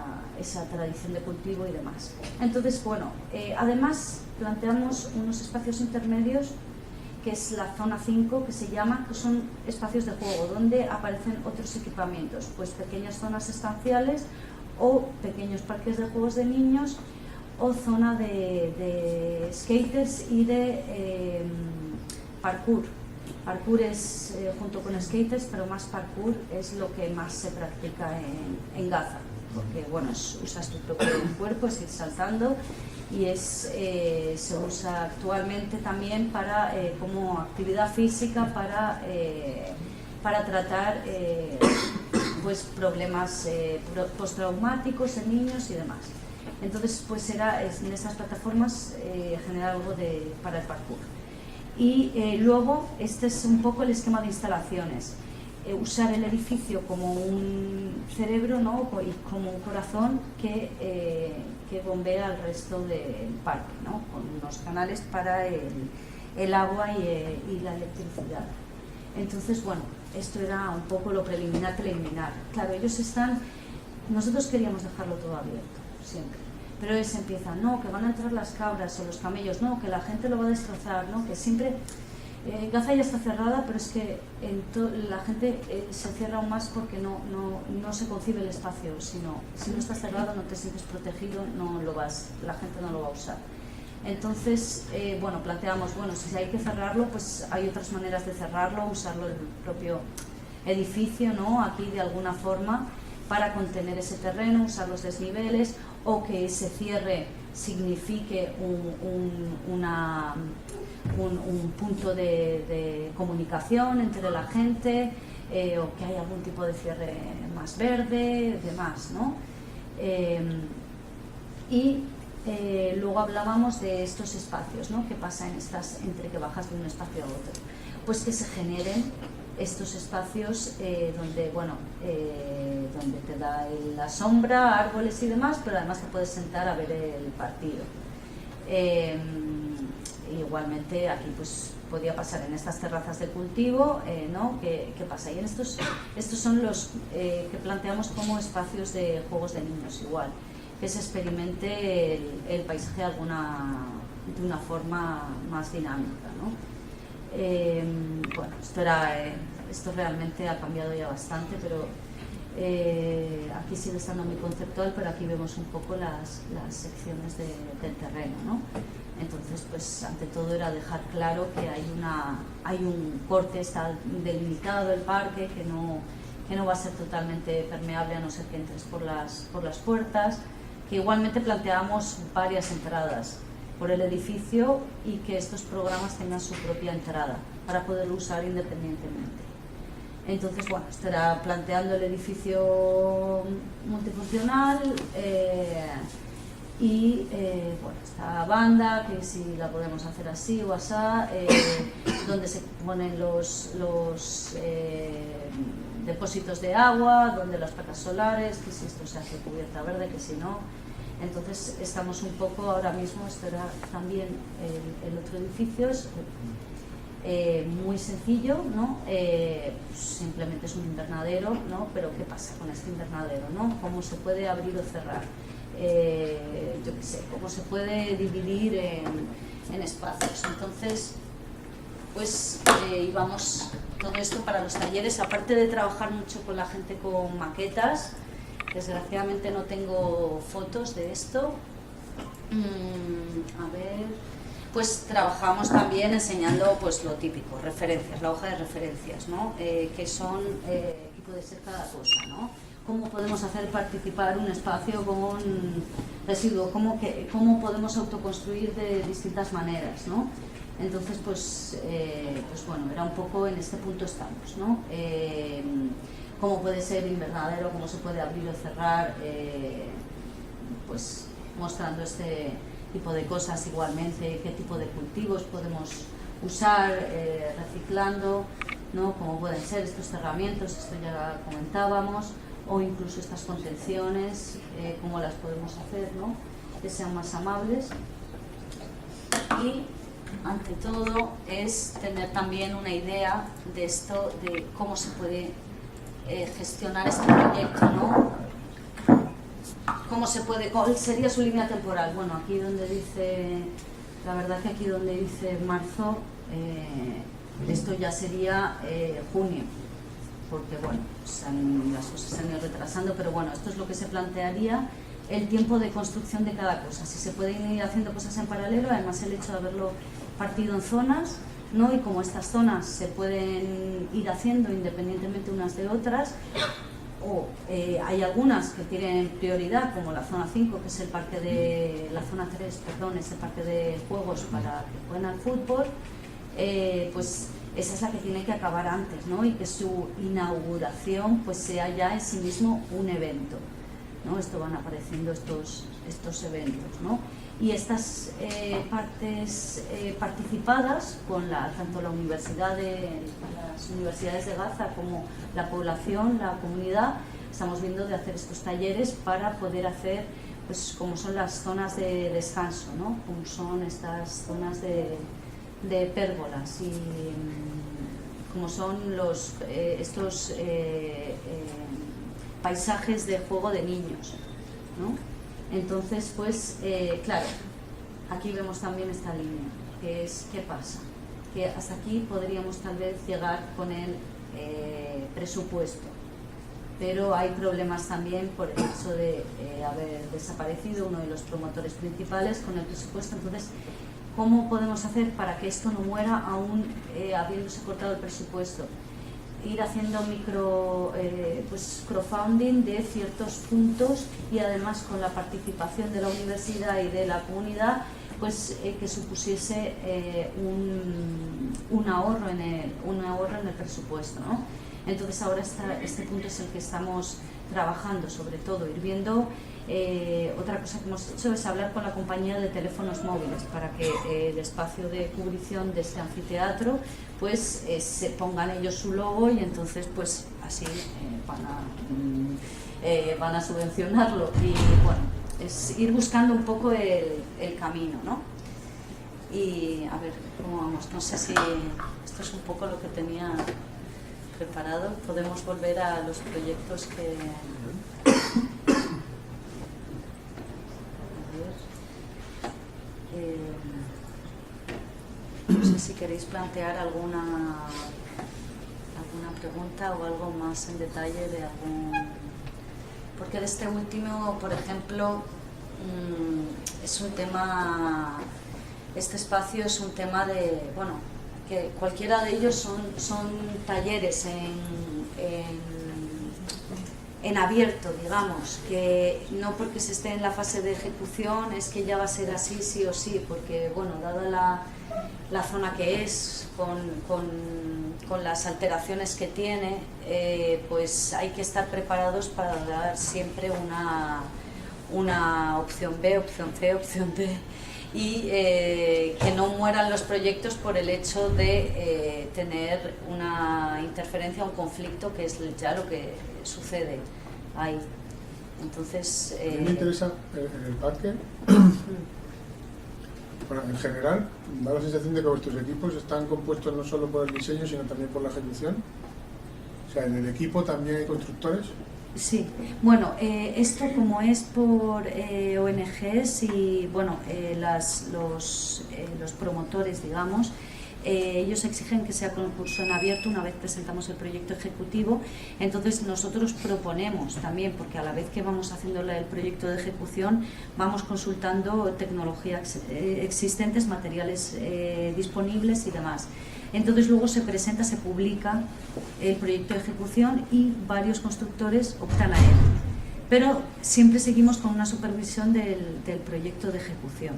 Speaker 2: tradición de cultivo y demás. Entonces, bueno, además planteamos unos espacios intermedios, que es la zona 5, que se llama, que son espacios de juego, donde aparecen otros equipamientos, pues pequeñas zonas estanciales o pequeños parques de juegos de niños, o zona de skaters y de parkour. Parkour es junto con skaters, pero más parkour es lo que más se practica en Gaza, porque bueno, usas tu propio cuerpo, es ir saltando, y se usa actualmente también como actividad física para tratar pues problemas postraumáticos en niños y demás. Entonces, pues en esas plataformas generar algo para el parkour. Y luego, este es un poco el esquema de instalaciones. Usar el edificio como un cerebro, ¿no? Y como un corazón que bombea al resto del parque, ¿no? Con unos canales para el agua y la electricidad. Entonces, bueno, esto era un poco lo preliminar. Claro, nosotros queríamos dejarlo todo abierto, siempre. Pero ellos empiezan, no, que van a entrar las cabras o los camellos, no, que la gente lo va a destrozar, ¿no? Que siempre Gaza ya está cerrada, pero es que la gente se cierra aún más porque no se concibe el espacio, si no estás cerrado, no te sientes protegido, la gente no lo va a usar. Entonces, planteamos, si hay que cerrarlo, pues hay otras maneras de cerrarlo, usarlo en el propio edificio, ¿no? Aquí de alguna forma, para contener ese terreno, usar los desniveles, o que ese cierre signifique un punto de comunicación entre la gente, o que haya algún tipo de cierre más verde, demás, ¿no? Luego hablábamos de estos espacios, ¿no? ¿Qué pasa entre que bajas de un espacio a otro? Pues que se generen estos espacios donde te da la sombra, árboles y demás, pero además te puedes sentar a ver el partido. igualmente aquí pues podía pasar en estas terrazas de cultivo, ¿no? ¿Qué pasa? Y en estos son los que planteamos como espacios de juegos de niños igual, que se experimente el paisaje de una forma más dinámica, ¿no? Bueno, esto realmente ha cambiado ya bastante, pero aquí sigue estando muy conceptual, pero aquí vemos un poco las secciones del terreno, ¿no? Entonces, pues ante todo era dejar claro que hay un corte, está delimitado el parque, que no va a ser totalmente permeable a no ser que entres por las puertas, que igualmente planteamos varias entradas por el edificio y que estos programas tengan su propia entrada para poderlo usar independientemente. Entonces, bueno, esto era planteando el edificio multifuncional bueno, esta banda, que si la podemos hacer así o asá, donde se ponen los depósitos de agua, donde las placas solares, que si esto se hace cubierta verde, que si no. Entonces estamos un poco ahora mismo, esto era también el otro edificio, es muy sencillo, ¿no? Simplemente es un invernadero, ¿no? Pero ¿qué pasa con este invernadero, ¿no? ¿Cómo se puede abrir o cerrar? Yo qué sé, cómo se puede dividir en espacios. Entonces, pues íbamos todo esto para los talleres, aparte de trabajar mucho con la gente con maquetas. Desgraciadamente no tengo fotos de esto. A ver, pues trabajamos también enseñando pues lo típico, referencias, la hoja de referencias, ¿no? Que son, ¿qué puede ser cada cosa, ¿no? ¿Cómo podemos hacer participar un espacio con residuos? ¿Cómo podemos autoconstruir de distintas maneras, ¿no? Entonces, pues bueno, era un poco en este punto estamos, ¿no? Cómo puede ser invernadero, cómo se puede abrir o cerrar, pues mostrando este tipo de cosas igualmente, qué tipo de cultivos podemos usar, reciclando, ¿no? Cómo pueden ser estos cerramientos, esto ya comentábamos, o incluso estas contenciones, cómo las podemos hacer, ¿no? Que sean más amables. Y ante todo es tener también una idea de esto, de cómo se puede gestionar este proyecto, ¿no? ¿Cuál sería su línea temporal? Bueno, aquí donde dice, la verdad que aquí donde dice marzo, esto ya sería junio, porque bueno, pues las cosas se han ido retrasando, pero bueno, esto es lo que se plantearía, el tiempo de construcción de cada cosa. Si se pueden ir haciendo cosas en paralelo, además el hecho de haberlo partido en zonas, ¿no? Y como estas zonas se pueden ir haciendo independientemente unas de otras, o hay algunas que tienen prioridad, como la zona 5, que es el parque de la zona 3, perdón, es el parque de juegos para que jueguen al fútbol, pues esa es la que tiene que acabar antes, ¿no? Y que su inauguración pues sea ya en sí mismo un evento, ¿no? Esto van apareciendo estos eventos, ¿no? Y estas partes participadas con tanto las universidades de Gaza como la población, la comunidad, estamos viendo de hacer estos talleres para poder hacer, pues como son las zonas de descanso, ¿no? Como son estas zonas de pérgolas y como son estos paisajes de juego de niños, ¿no? Entonces, pues, claro, aquí vemos también esta línea, que es, ¿qué pasa? Que hasta aquí podríamos tal vez llegar con el presupuesto, pero hay problemas también por el hecho de haber desaparecido uno de los promotores principales con el presupuesto. Entonces, ¿cómo podemos hacer para que esto no muera aún habiéndose cortado el presupuesto? Ir haciendo crowdfunding de ciertos puntos y además con la participación de la universidad y de la comunidad, pues que supusiese un ahorro en el presupuesto, ¿no? Entonces ahora este punto es el que estamos trabajando, sobre todo ir viendo. Otra cosa que hemos hecho es hablar con la compañía de teléfonos móviles para que el espacio de cubrición de este anfiteatro pues se pongan ellos su logo y entonces pues así van a subvencionarlo y bueno, es ir buscando un poco el camino, ¿no? y a ver cómo vamos. No sé si esto es un poco lo que tenía preparado. Podemos volver a los proyectos que... no sé si queréis plantear alguna pregunta o algo más en detalle de algún... Porque de este último, por ejemplo, es un tema... Este espacio es un tema de... Bueno, que cualquiera de ellos son talleres en abierto, digamos, que no porque se esté en la fase de ejecución es que ya va a ser así sí o sí, porque, bueno, dada la zona que es, con las alteraciones que tiene, pues hay que estar preparados para dar siempre una opción B, opción C, opción D, y que no mueran los proyectos por el hecho de tener una interferencia, un conflicto, que es ya lo que sucede ahí. Entonces...
Speaker 3: A mí me interesa en el parque, bueno, en general, da la sensación de que vuestros equipos están compuestos no solo por el diseño, sino también por la ejecución. O sea, en el equipo también hay constructores.
Speaker 2: Sí, bueno, esto como es por ONGs y bueno, los promotores, digamos, ellos exigen que sea concurso en abierto una vez presentamos el proyecto ejecutivo. Entonces nosotros proponemos también, porque a la vez que vamos haciendo el proyecto de ejecución vamos consultando tecnologías existentes, materiales disponibles y demás. Entonces luego se presenta, se publica el proyecto de ejecución y varios constructores optan a él. Pero siempre seguimos con una supervisión del proyecto de ejecución.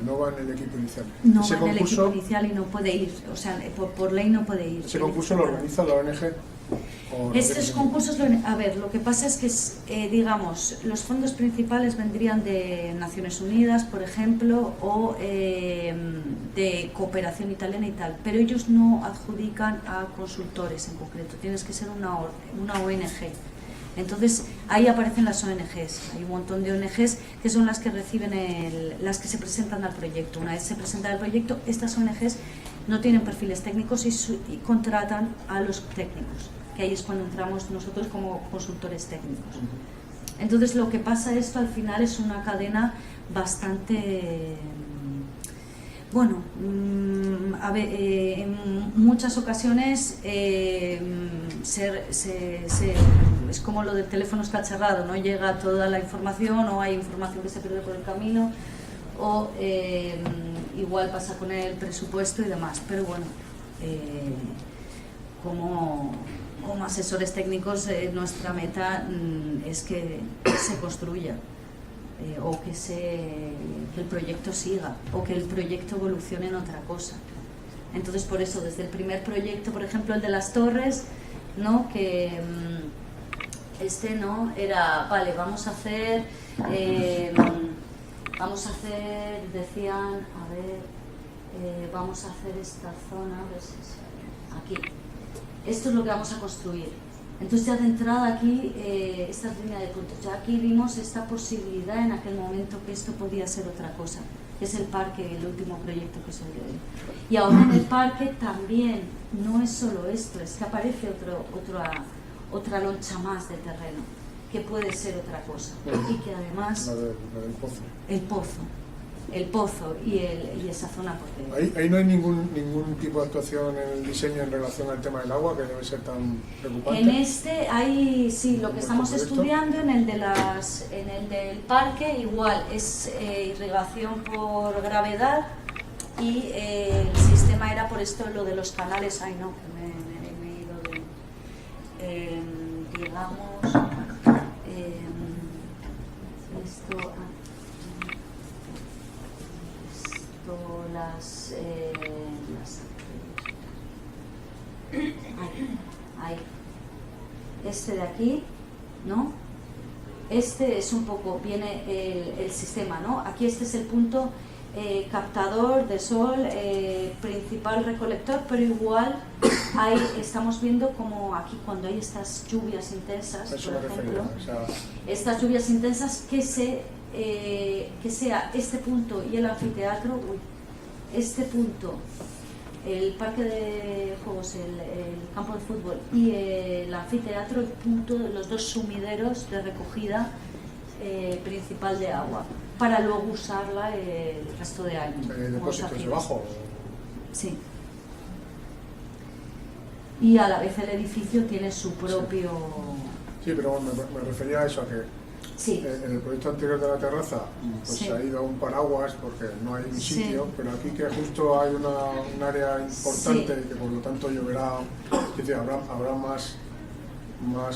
Speaker 3: No va en el equipo inicial.
Speaker 2: No va en el equipo inicial y no puede ir, o sea, por ley no puede ir.
Speaker 3: ¿Ese concurso lo organiza la ONG?
Speaker 2: Estos concursos, a ver, lo que pasa es que, digamos, los fondos principales vendrían de Naciones Unidas, por ejemplo, o de cooperación italiana y tal, pero ellos no adjudican a consultores en concreto, tienes que ser una ONG. Entonces ahí aparecen las ONGs, hay un montón de ONGs que son las que reciben las que se presentan al proyecto. Una vez se presenta el proyecto, estas ONGs no tienen perfiles técnicos y contratan a los técnicos, que ahí es cuando entramos nosotros como consultores técnicos. Entonces lo que pasa esto al final es una cadena bastante... Bueno, a ver, en muchas ocasiones es como lo del teléfono escacharrado, no llega toda la información o hay información que se pierde por el camino o igual pasa con el presupuesto y demás, pero bueno, como asesores técnicos nuestra meta es que se construya. O que el proyecto siga, o que el proyecto evolucione en otra cosa. Entonces, por eso, desde el primer proyecto, por ejemplo, el de las torres, ¿no? Que ¿no? Era, vale, vamos a hacer, decían, a ver, vamos a hacer esta zona, a ver si sale, aquí. Esto es lo que vamos a construir. Entonces ya de entrada aquí, esta línea de puntos, ya aquí vimos esta posibilidad en aquel momento que esto podía ser otra cosa, que es el parque, el último proyecto que salió ahí. Y ahora en el parque también no es solo esto, es que aparece otra loncha más de terreno, que puede ser otra cosa, y que además... El pozo y esa zona. Porque
Speaker 3: ahí no hay ningún tipo de actuación en el diseño en relación al tema del agua, que debe ser tan preocupante.
Speaker 2: En este hay, sí, lo que estamos estudiando en el del parque, igual es irrigación por gravedad y el sistema era por esto lo de los canales, ay no, que me he ido de, digamos, esto... ahí. Este de aquí, ¿no? Este es un poco, viene el sistema, ¿no? Aquí este es el punto captador de sol, principal recolector, pero igual ahí estamos viendo como aquí cuando hay estas lluvias intensas, por ejemplo, estas lluvias intensas que sea este punto y el anfiteatro, este punto, el parque de juegos, el campo de fútbol y el anfiteatro, el punto de los dos sumideros de recogida principal de agua, para luego usarla el resto de años.
Speaker 3: ¿Depósitos debajo?
Speaker 2: Sí. Y a la vez el edificio tiene su propio...
Speaker 3: Sí, pero bueno, me refería a eso, a que
Speaker 2: sí.
Speaker 3: En el proyecto anterior de la terraza pues
Speaker 2: sí.
Speaker 3: se ha ido a un paraguas porque no hay un sitio,
Speaker 2: sí.
Speaker 3: pero aquí que justo hay un área importante
Speaker 2: sí.
Speaker 3: que por lo tanto lloverá, es decir, habrá más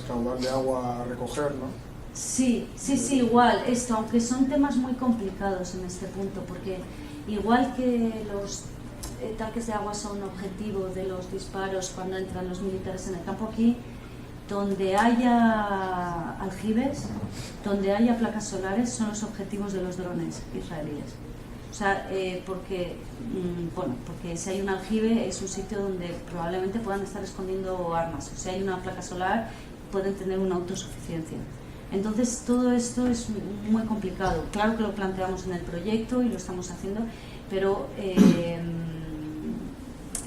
Speaker 3: caudal de agua a recoger, ¿no?
Speaker 2: Sí, igual, esto, aunque son temas muy complicados en este punto, porque igual que los tanques de agua son objetivos de los disparos cuando entran los militares en el campo, aquí donde haya aljibes, donde haya placas solares, son los objetivos de los drones israelíes. O sea, porque si hay un aljibe es un sitio donde probablemente puedan estar escondiendo armas. O si hay una placa solar, pueden tener una autosuficiencia. Entonces, todo esto es muy complicado. Claro que lo planteamos en el proyecto y lo estamos haciendo, pero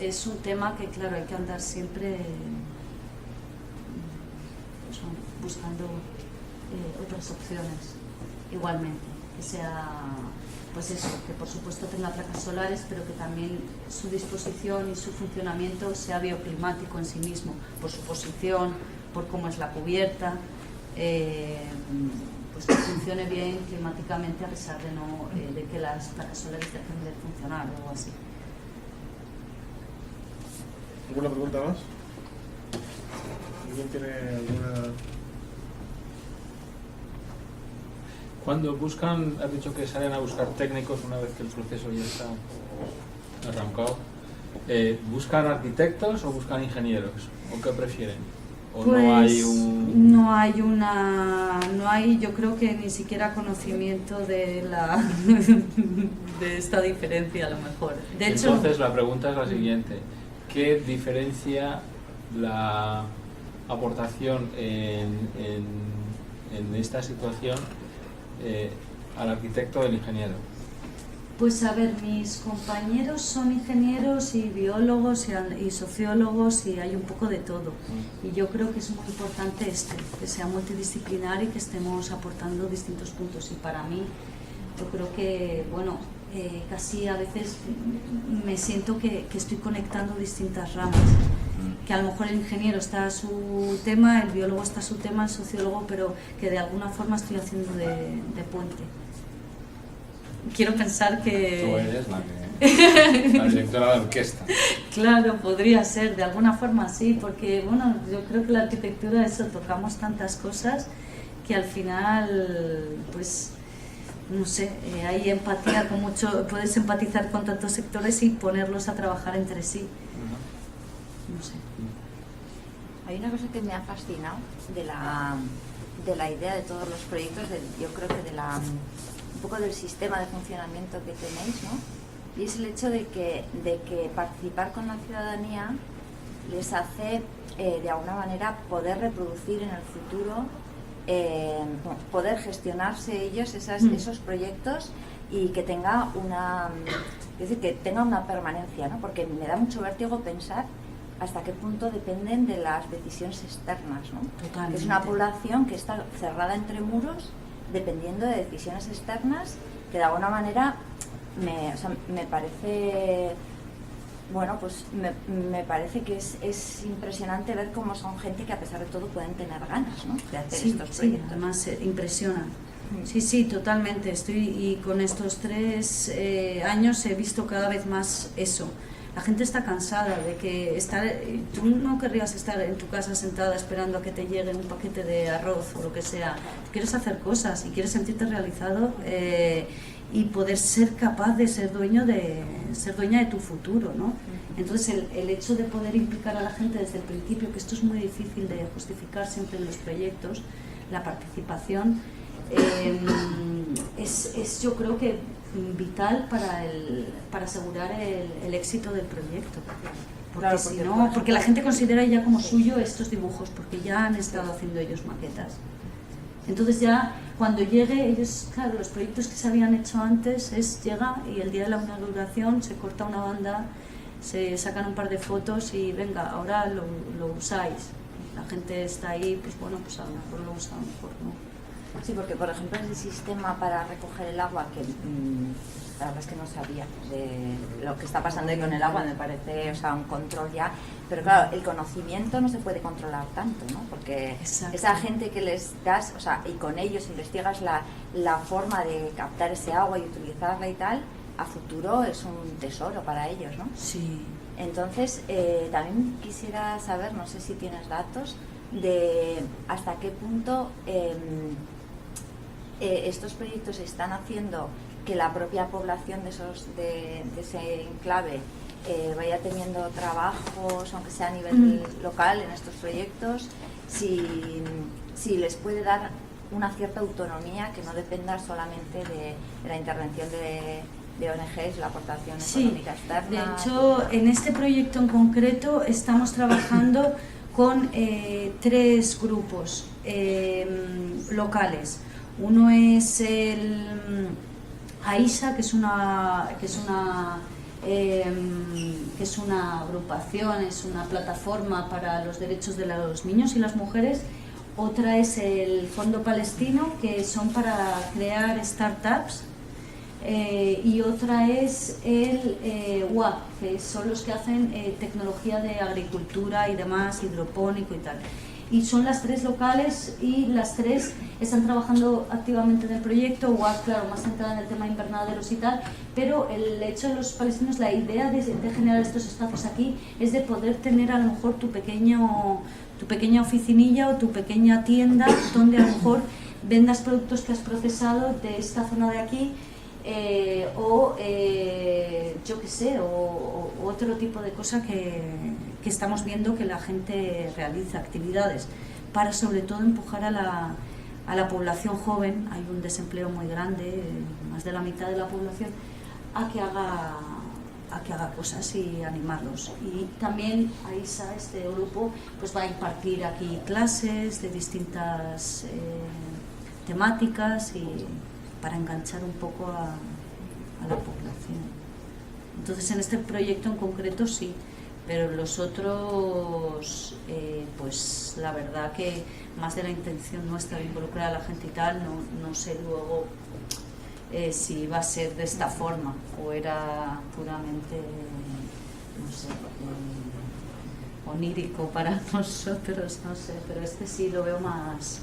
Speaker 2: es un tema que, claro, hay que andar siempre buscando otras opciones, igualmente, que sea, pues eso, que por supuesto tenga placas solares, pero que también su disposición y su funcionamiento sea bioclimático en sí mismo, por su posición, por cómo es la cubierta, pues que funcione bien climáticamente a pesar de que las placas solares dejen de funcionar o algo así.
Speaker 3: ¿Alguna pregunta más? ¿Alguien tiene alguna...?
Speaker 4: Cuando buscan, has dicho que salen a buscar técnicos una vez que el proceso ya está arrancado, ¿buscan arquitectos o buscan ingenieros? ¿O qué prefieren? ¿O
Speaker 2: pues
Speaker 4: no hay
Speaker 2: no hay, yo creo que ni siquiera conocimiento de esta diferencia a lo mejor. De hecho,
Speaker 4: entonces la pregunta es la siguiente: ¿qué diferencia la aportación en esta situación al arquitecto del ingeniero?
Speaker 2: Pues a ver, mis compañeros son ingenieros y biólogos y sociólogos y hay un poco de todo. Y yo creo que es muy importante esto, que sea multidisciplinar y que estemos aportando distintos puntos. Y para mí, yo creo que, bueno, casi a veces me siento que estoy conectando distintas ramas. Que a lo mejor el ingeniero está a su tema, el biólogo está a su tema, el sociólogo, pero que de alguna forma estoy haciendo de puente. Quiero pensar que...
Speaker 5: Tú eres la directora de orquesta.
Speaker 2: Claro, podría ser, de alguna forma sí, porque bueno, yo creo que la arquitectura, eso, tocamos tantas cosas que al final, pues, no sé, hay empatía con mucho, puedes empatizar con tantos sectores y ponerlos a trabajar entre sí. No sé.
Speaker 6: Hay una cosa que me ha fascinado de la idea de todos los proyectos, yo creo que un poco del sistema de funcionamiento que tenéis, ¿no? Y es el hecho de que participar con la ciudadanía les hace de alguna manera poder reproducir en el futuro, poder gestionarse ellos esos proyectos y que tenga una permanencia, ¿no? Porque me da mucho vértigo pensar hasta qué punto dependen de las decisiones externas, ¿no?
Speaker 2: Totalmente.
Speaker 6: Es una población que está cerrada entre muros dependiendo de decisiones externas que de alguna manera me parece, bueno, pues me parece que es impresionante ver cómo son gente que a pesar de todo pueden tener ganas, ¿no?, de hacer estos proyectos.
Speaker 2: Sí, además impresiona. Sí, totalmente. Y con estos 3 años he visto cada vez más eso. La gente está cansada de que tú no querrías estar en tu casa sentada esperando a que te llegue un paquete de arroz o lo que sea. Tú quieres hacer cosas y quieres sentirte realizado y poder ser capaz de ser dueña de tu futuro, ¿no? Entonces el hecho de poder implicar a la gente desde el principio, que esto es muy difícil de justificar siempre en los proyectos, la participación es yo creo que vital para asegurar el éxito del proyecto. Porque si no, porque la gente considera ya como suyo estos dibujos, porque ya han estado haciendo ellos maquetas. Entonces ya cuando llegue, ellos, claro, los proyectos que se habían hecho antes llega y el día de la inauguración se corta una banda, se sacan un par de fotos y venga, ahora lo usáis. La gente está ahí, pues bueno, pues a lo mejor lo usa, a lo mejor no.
Speaker 6: Sí, porque por ejemplo el sistema para recoger el agua, que la verdad es que no sabía de lo que está pasando ahí con el agua, me parece, o sea, un control ya, pero claro, el conocimiento no se puede controlar tanto, ¿no? Porque
Speaker 2: Exacto.
Speaker 6: esa gente que les das, o sea, y con ellos investigas la forma de captar ese agua y utilizarla y tal, a futuro es un tesoro para ellos, ¿no?
Speaker 2: Sí.
Speaker 6: Entonces, también quisiera saber, no sé si tienes datos, de hasta qué punto estos proyectos están haciendo que la propia población de ese enclave vaya teniendo trabajos, aunque sea a nivel local, en estos proyectos, si les puede dar una cierta autonomía que no dependa solamente de la intervención de ONGs, la aportación económica externa.
Speaker 2: De hecho, en este proyecto en concreto estamos trabajando con 3 grupos locales. Uno es el AISA, que es una agrupación, es una plataforma para los derechos de los niños y las mujeres. Otra es el Fondo Palestino, que son para crear startups. Y otra es el WAP, que son los que hacen tecnología de agricultura y demás, hidropónico y tal. Y son las 3 locales y las 3 están trabajando activamente en el proyecto. WAP, claro, más centrada en el tema invernaderos y tal, pero el hecho de los palestinos, la idea de generar estos espacios aquí es de poder tener a lo mejor tu pequeña oficinilla o tu pequeña tienda donde a lo mejor vendas productos que has procesado de esta zona de aquí. Yo qué sé, o otro tipo de cosa que estamos viendo que la gente realiza, actividades para sobre todo empujar a la población joven. Hay un desempleo muy grande, más de la mitad de la población, a que haga cosas y animarlos. Y también AISA, este grupo, pues va a impartir aquí clases de distintas temáticas y para enganchar un poco a la población. Entonces en este proyecto en concreto sí, pero los otros pues la verdad que más de la intención nuestra de involucrar a la gente y tal, no sé luego si va a ser de esta forma o era puramente, no sé, onírico para nosotros, no sé, pero este sí lo veo más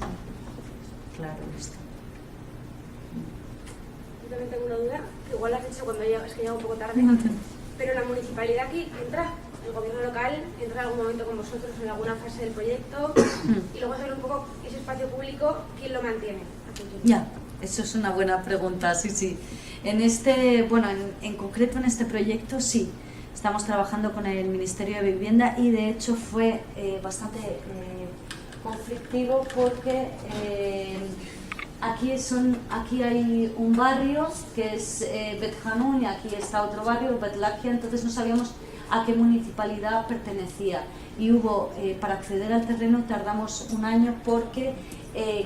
Speaker 2: claro esto.
Speaker 7: Yo también tengo una duda, que igual la has dicho cuando llegas, es que llega un poco tarde, pero la municipalidad aquí entra, el gobierno local entra en algún momento con vosotros en alguna fase del proyecto y luego saber un poco ese espacio público, ¿quién lo mantiene?
Speaker 2: Ya, eso es una buena pregunta, sí. En concreto en este proyecto sí, estamos trabajando con el Ministerio de Vivienda y de hecho fue bastante conflictivo porque aquí hay un barrio que es Bet Hanun y aquí está otro barrio, Bet Lakia, entonces no sabíamos a qué municipalidad pertenecía y para acceder al terreno tardamos un año porque,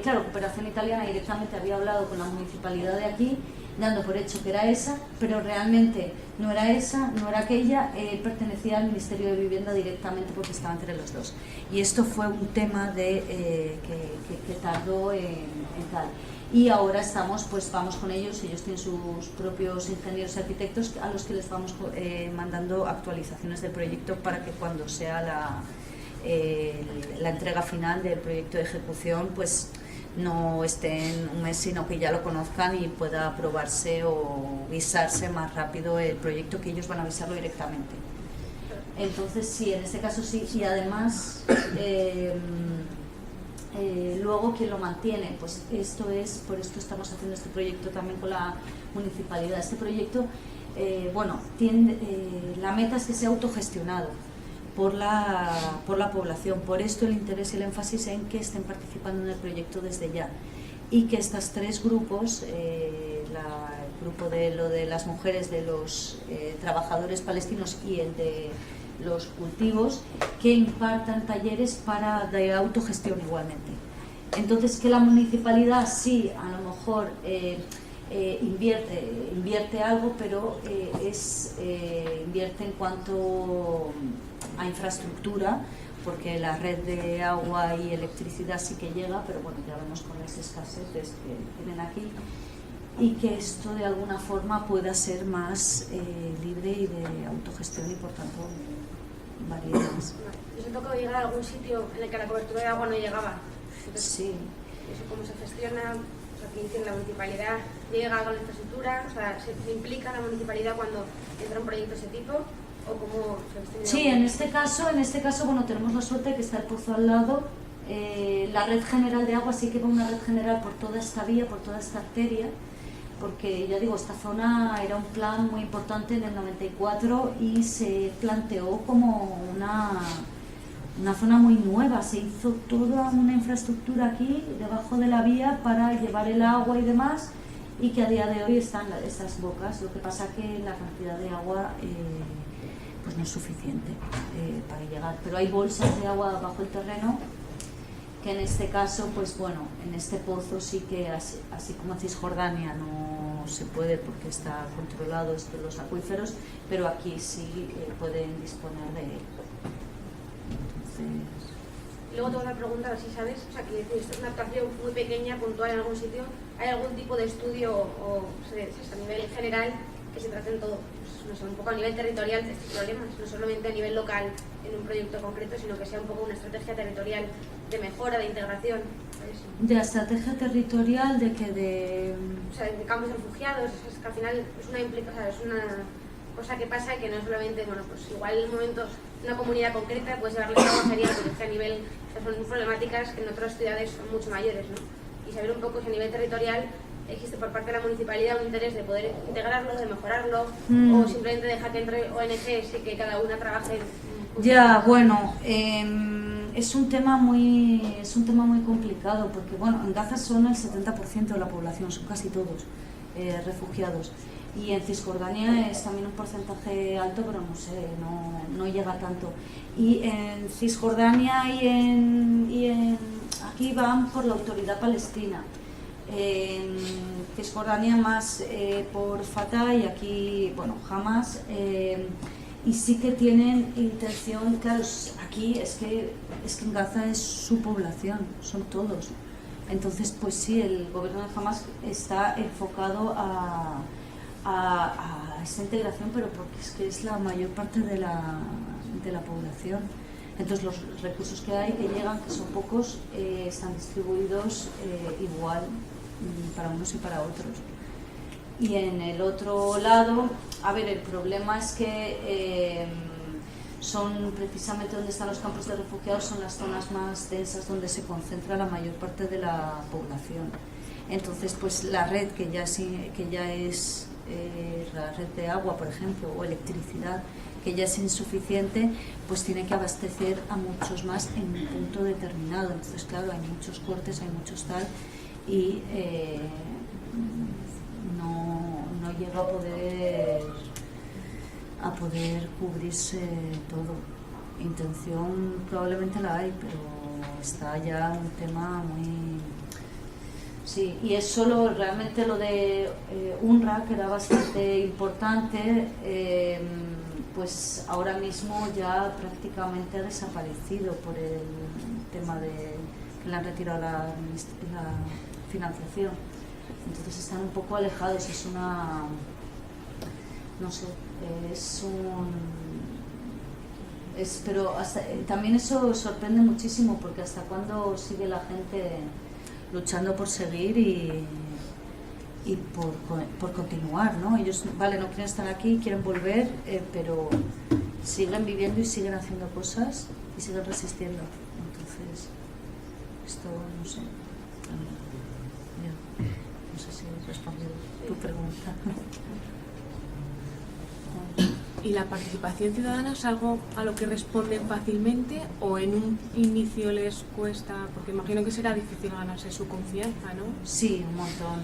Speaker 2: claro, Cooperación Italiana directamente había hablado con la municipalidad de aquí, dando por hecho que era esa, pero realmente no era esa, no era aquella, pertenecía al Ministerio de Vivienda directamente porque estaba entre los dos. Y esto fue un tema que tardó en tal. Y ahora vamos con ellos tienen sus propios ingenieros y arquitectos a los que les vamos mandando actualizaciones del proyecto para que cuando sea la entrega final del proyecto de ejecución, pues no estén un mes, sino que ya lo conozcan y pueda aprobarse o visarse más rápido el proyecto, que ellos van a visarlo directamente. Entonces sí, en este caso sí, y además luego ¿quién lo mantiene? Pues por esto estamos haciendo este proyecto también con la municipalidad. Este proyecto, la meta es que sea autogestionado por la población, por esto el interés y el énfasis en que estén participando en el proyecto desde ya y que estos 3 grupos, el grupo de las mujeres, de los trabajadores palestinos y el de los cultivos, que impartan talleres de autogestión igualmente. Entonces, que la municipalidad sí, a lo mejor invierte algo, pero invierte en cuanto a infraestructura, porque la red de agua y electricidad sí que llega, pero bueno, ya vemos con las escaseces que tienen aquí, y que esto de alguna forma pueda ser más libre y de autogestión y por tanto variedad.
Speaker 7: Yo siento que llegar a algún sitio en el que la cobertura de agua no llegaba. Entonces,
Speaker 2: Sí.
Speaker 7: ¿eso cómo se gestiona? O sea, ¿quién tiene la municipalidad? ¿Llega con la infraestructura? O sea, ¿se implica la municipalidad cuando entra un proyecto de ese tipo? ¿O cómo se gestiona?
Speaker 2: Sí, en este caso, bueno, tenemos la suerte de que está el pozo al lado. La red general de agua sí que va una red general por toda esta vía, por toda esta arteria, porque ya digo, esta zona era un plan muy importante en el 94 y se planteó como una zona muy nueva. Se hizo toda una infraestructura aquí debajo de la vía para llevar el agua y demás, y que a día de hoy están estas bocas. Lo que pasa que la cantidad de agua pues no es suficiente para llegar, pero hay bolsas de agua bajo el terreno que en este caso, pues bueno, en este pozo sí que así como en Cisjordania no se puede porque está controlado esto, los acuíferos, pero aquí sí pueden disponer de él. Entonces...
Speaker 7: Y luego tengo una pregunta, a ver si sabes, o sea, que esto es una actuación muy pequeña, puntual en algún sitio. ¿Hay algún tipo de estudio o a nivel general que se traten todo, pues, no sé, un poco a nivel territorial de estos problemas, no solamente a nivel local en un proyecto concreto, sino que sea un poco una estrategia territorial de mejora, de integración?
Speaker 2: ¿De la estrategia territorial de que de...?
Speaker 7: O sea, de campos de refugiados, es que al final es una cosa que pasa que no es solamente, bueno, pues igual en momentos una comunidad concreta puedes llevarle agua genial, pero es que a nivel, o sea, son problemáticas que en otras ciudades son mucho mayores, ¿no? Y saber un poco si a nivel territorial existe por parte de la municipalidad un interés de poder integrarlo, de mejorarlo, o simplemente dejar que entre ONGs y que cada una trabaje.
Speaker 2: Ya, bueno, es un tema muy complicado, porque bueno, en Gaza son el 70% de la población, son casi todos refugiados, y en Cisjordania es también un porcentaje alto, pero no sé, no llega tanto. Y en Cisjordania aquí van por la autoridad palestina. En Cisjordania más por Fatah, y aquí, bueno, Hamas, y sí que tienen intención, claro, aquí es que en Gaza es su población, son todos. Entonces, pues sí, el gobierno de Hamas está enfocado a esta integración, pero porque es que es la mayor parte de la población. Entonces los recursos que hay, que llegan, que son pocos, están distribuidos igual para unos y para otros. Y en el otro lado, a ver, el problema es que son precisamente donde están los campos de refugiados, son las zonas más densas donde se concentra la mayor parte de la población. Entonces, pues la red que ya es la red de agua, por ejemplo, o electricidad, que ya es insuficiente, pues tiene que abastecer a muchos más en un punto determinado. Entonces, claro, hay muchos cortes, hay muchos tal, y no llega a poder cubrirse todo. Intención probablemente la hay, pero está ya un tema muy... Sí, y es solo realmente lo de UNRWA, que era bastante importante, pues ahora mismo ya prácticamente ha desaparecido por el tema de que le han retirado la financiación. Entonces están un poco alejados, es una... no sé, pero también eso sorprende muchísimo, porque hasta cuándo sigue la gente luchando por seguir y por continuar, ¿no? Ellos, vale, no quieren estar aquí, quieren volver, pero siguen viviendo y siguen haciendo cosas y siguen resistiendo. Entonces, esto, no sé, no sé si he respondido tu pregunta.
Speaker 8: ¿Y la participación ciudadana es algo a lo que responden fácilmente o en un inicio les cuesta? Porque imagino que será difícil ganarse su confianza, ¿no?
Speaker 2: Sí, un montón.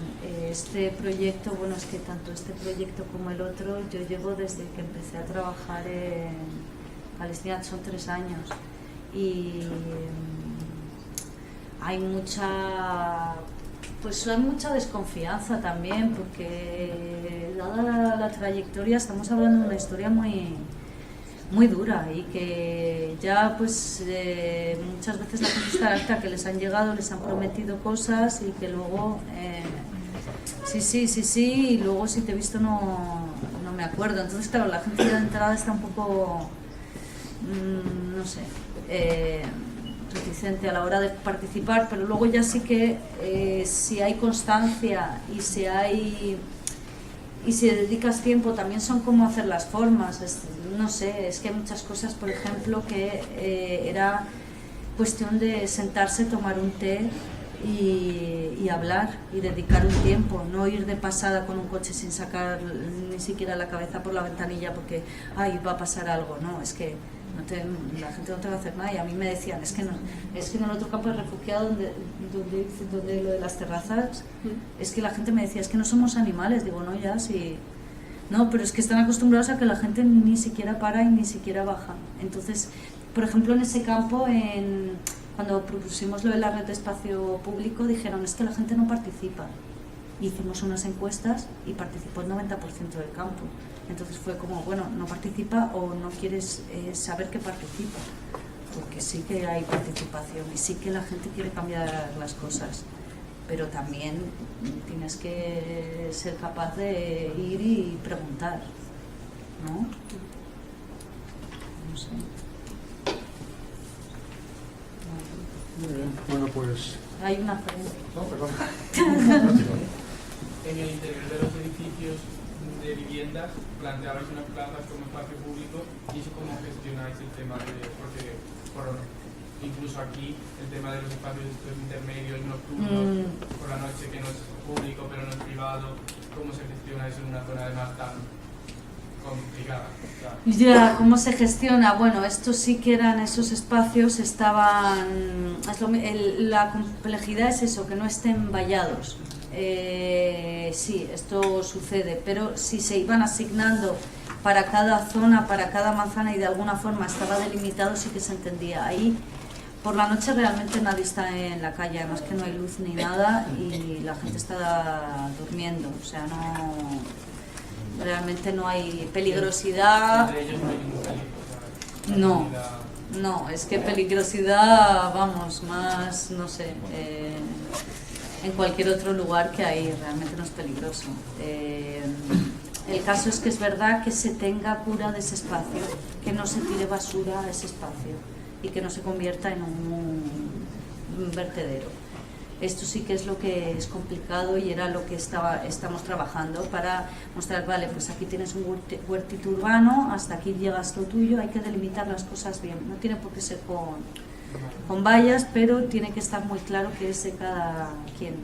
Speaker 2: Este proyecto, bueno, es que tanto este proyecto como el otro, yo llevo desde que empecé a trabajar en Palestina, son 3 años. Y hay mucha desconfianza también, porque dada la trayectoria estamos hablando de una historia muy dura y que ya pues muchas veces la gente está harta, que les han llegado, les han prometido cosas y que luego sí, y luego si te he visto no me acuerdo. Entonces claro, la gente ya de entrada está un poco no sé, reticente a la hora de participar, pero luego ya sí que si hay constancia y si dedicas tiempo, también son como hacer las formas. No sé, es que hay muchas cosas, por ejemplo, que era cuestión de sentarse, tomar un té y hablar y dedicar un tiempo, no ir de pasada con un coche sin sacar ni siquiera la cabeza por la ventanilla porque va a pasar algo. No, es que la gente no te va a hacer nada. Y a mí me decían, es que en el otro campo de refugiados donde lo de las terrazas, es que la gente me decía, es que no somos animales. Digo, no, ya sí, no, pero es que están acostumbrados a que la gente ni siquiera para y ni siquiera baja. Entonces, por ejemplo, en ese campo, cuando propusimos lo de la red de espacio público, dijeron, es que la gente no participa. Hicimos unas encuestas y participó el 90% del campo. Entonces fue como, bueno, no participa o no quieres saber que participa, porque sí que hay participación y sí que la gente quiere cambiar las cosas, pero también tienes que ser capaz de ir y preguntar, ¿no? No sé.
Speaker 3: Muy bien, bueno pues...
Speaker 2: Hay una pregunta.
Speaker 3: No, perdón.
Speaker 9: En el interior de los edificios de viviendas planteabais unas plazas como espacio público y eso cómo gestionáis el tema porque incluso aquí el tema de los espacios intermedios nocturnos por la noche que no es público pero no es privado, cómo se gestiona eso en una zona además tan complicada.
Speaker 2: Ya, ¿cómo se gestiona? Bueno, estos sí que eran esos espacios, la complejidad es eso, que no estén vallados. Sí, esto sucede, pero si se iban asignando para cada zona, para cada manzana y de alguna forma estaba delimitado, sí que se entendía. Ahí por la noche realmente nadie está en la calle, además que no hay luz ni nada y la gente está durmiendo, o sea, realmente no hay peligrosidad.
Speaker 9: Entre ellos no hay ningún peligro.
Speaker 2: No, es que peligrosidad, vamos, más, no sé, en cualquier otro lugar que hay, realmente no es peligroso. El caso es que es verdad que se tenga cura de ese espacio, que no se tire basura a ese espacio y que no se convierta en un vertedero. Esto sí que es lo que es complicado y era lo que estamos trabajando para mostrar, vale, pues aquí tienes un huertito urbano, hasta aquí llegas lo tuyo, hay que delimitar las cosas bien, no tiene por qué ser con vallas, pero tiene que estar muy claro que es de cada quien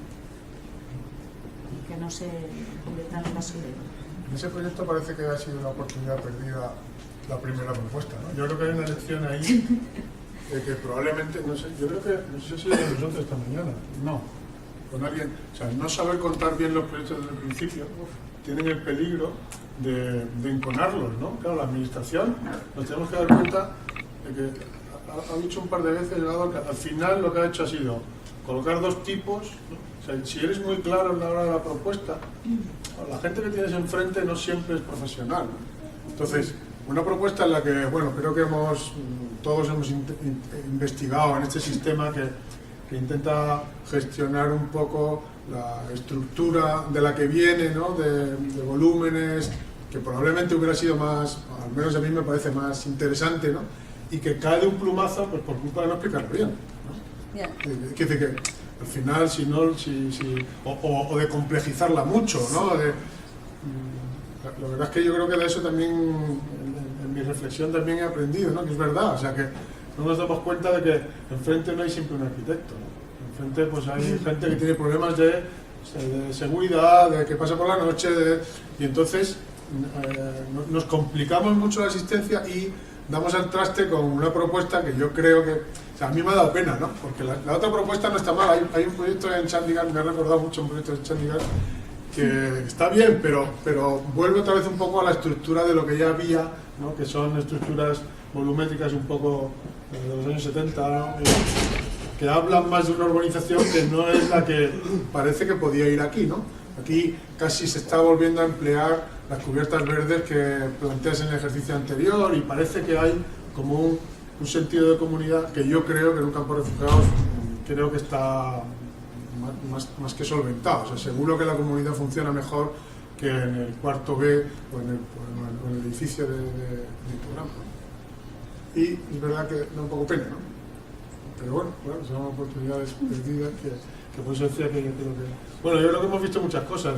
Speaker 2: y que no se convierta en un basurero.
Speaker 3: En ese proyecto parece que ha sido una oportunidad perdida la primera propuesta, ¿no? Yo creo que hay una lección ahí de que probablemente, no sé, yo creo que, no sé si de nosotros esta mañana, no, con alguien, o sea, no saber contar bien los proyectos desde el principio, tienen el peligro de enconarlos, ¿no? Claro, la administración, nos tenemos que dar cuenta de que ha dicho un par de veces, al final lo que ha hecho ha sido colocar dos tipos, ¿no? O sea, si eres muy claro en la hora de la propuesta, la gente que tienes enfrente no siempre es profesional, ¿no? Entonces, una propuesta en la que, bueno, creo que todos hemos investigado en este sistema que intenta gestionar un poco la estructura de la que viene, ¿no? de volúmenes, que probablemente hubiera sido más, al menos a mí me parece más interesante, ¿no? Y que cae de un plumazo pues por culpa de no explicarlo bien, ¿no?
Speaker 2: Yeah.
Speaker 3: Quiere decir que al final o de complejizarla mucho, ¿no? La verdad es que yo creo que de eso también en mi reflexión también he aprendido, ¿no? Que es verdad, o sea que no nos damos cuenta de que enfrente no hay siempre un arquitecto, ¿no? Enfrente pues hay gente que tiene problemas de seguridad, de que pasa por la noche, y entonces nos complicamos mucho la asistencia y damos al traste con una propuesta que yo creo que, o sea, a mí me ha dado pena, ¿no? Porque la otra propuesta no está mal, hay un proyecto en Chandigarh, me ha recordado mucho un proyecto en Chandigarh, que está bien, pero vuelve otra vez un poco a la estructura de lo que ya había, ¿no? Que son estructuras volumétricas un poco de los años 70, ¿no? que hablan más de una urbanización que no es la que parece que podía ir aquí, ¿no? Aquí casi se está volviendo a emplear las cubiertas verdes que planteas en el ejercicio anterior y parece que hay como un sentido de comunidad que yo creo que en un campo de refugiados creo que está más que solventado. O sea, seguro que la comunidad funciona mejor que en el cuarto B o en el edificio de tu campo. Y es verdad que da un poco pena, ¿no? Pero bueno, son oportunidades perdidas que por eso decía que yo creo que... Bueno, yo creo que hemos visto muchas cosas.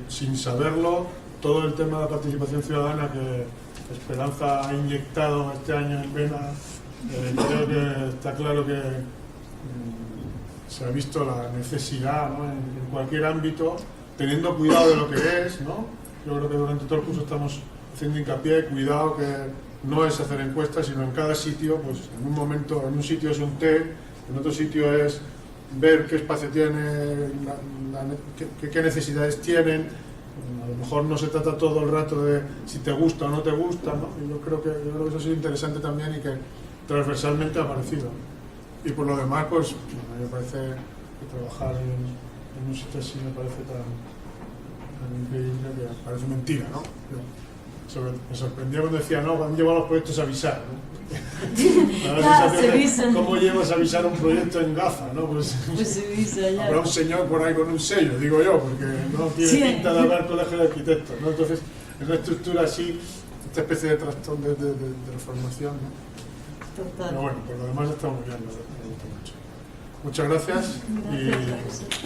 Speaker 3: Sin saberlo, todo el tema de la participación ciudadana que Esperanza ha inyectado este año en Vena, creo que está claro que se ha visto la necesidad, ¿no? en cualquier ámbito, teniendo cuidado de lo que es, ¿no? Yo creo que durante todo el curso estamos haciendo hincapié, cuidado que no es hacer encuestas, sino en cada sitio, pues en un momento, en un sitio es un TEC, en otro sitio es ver qué espacio tiene, qué necesidades tienen. A lo mejor no se trata todo el rato de si te gusta o no te gusta, ¿no? Y yo creo que eso ha sido interesante también y que transversalmente ha aparecido. Y por lo demás, pues me parece que trabajar en un sitio así me parece tan increíble que parece mentira, ¿no? Me sorprendió cuando decía, no, cuando llevo a los proyectos a avisar, ¿no? ¿Cómo llevas a avisar un proyecto en Gaza, no? Pues
Speaker 2: se visa ya.
Speaker 3: Habrá un señor por ahí con un sello, digo yo, porque no tiene pinta de hablar colegio de arquitectos, ¿no? Entonces, es una estructura así, esta especie de trastorno de reformación, ¿no?
Speaker 2: Total.
Speaker 3: Pero bueno, por lo demás está muy bien, me gusta mucho. Muchas gracias.
Speaker 2: Gracias.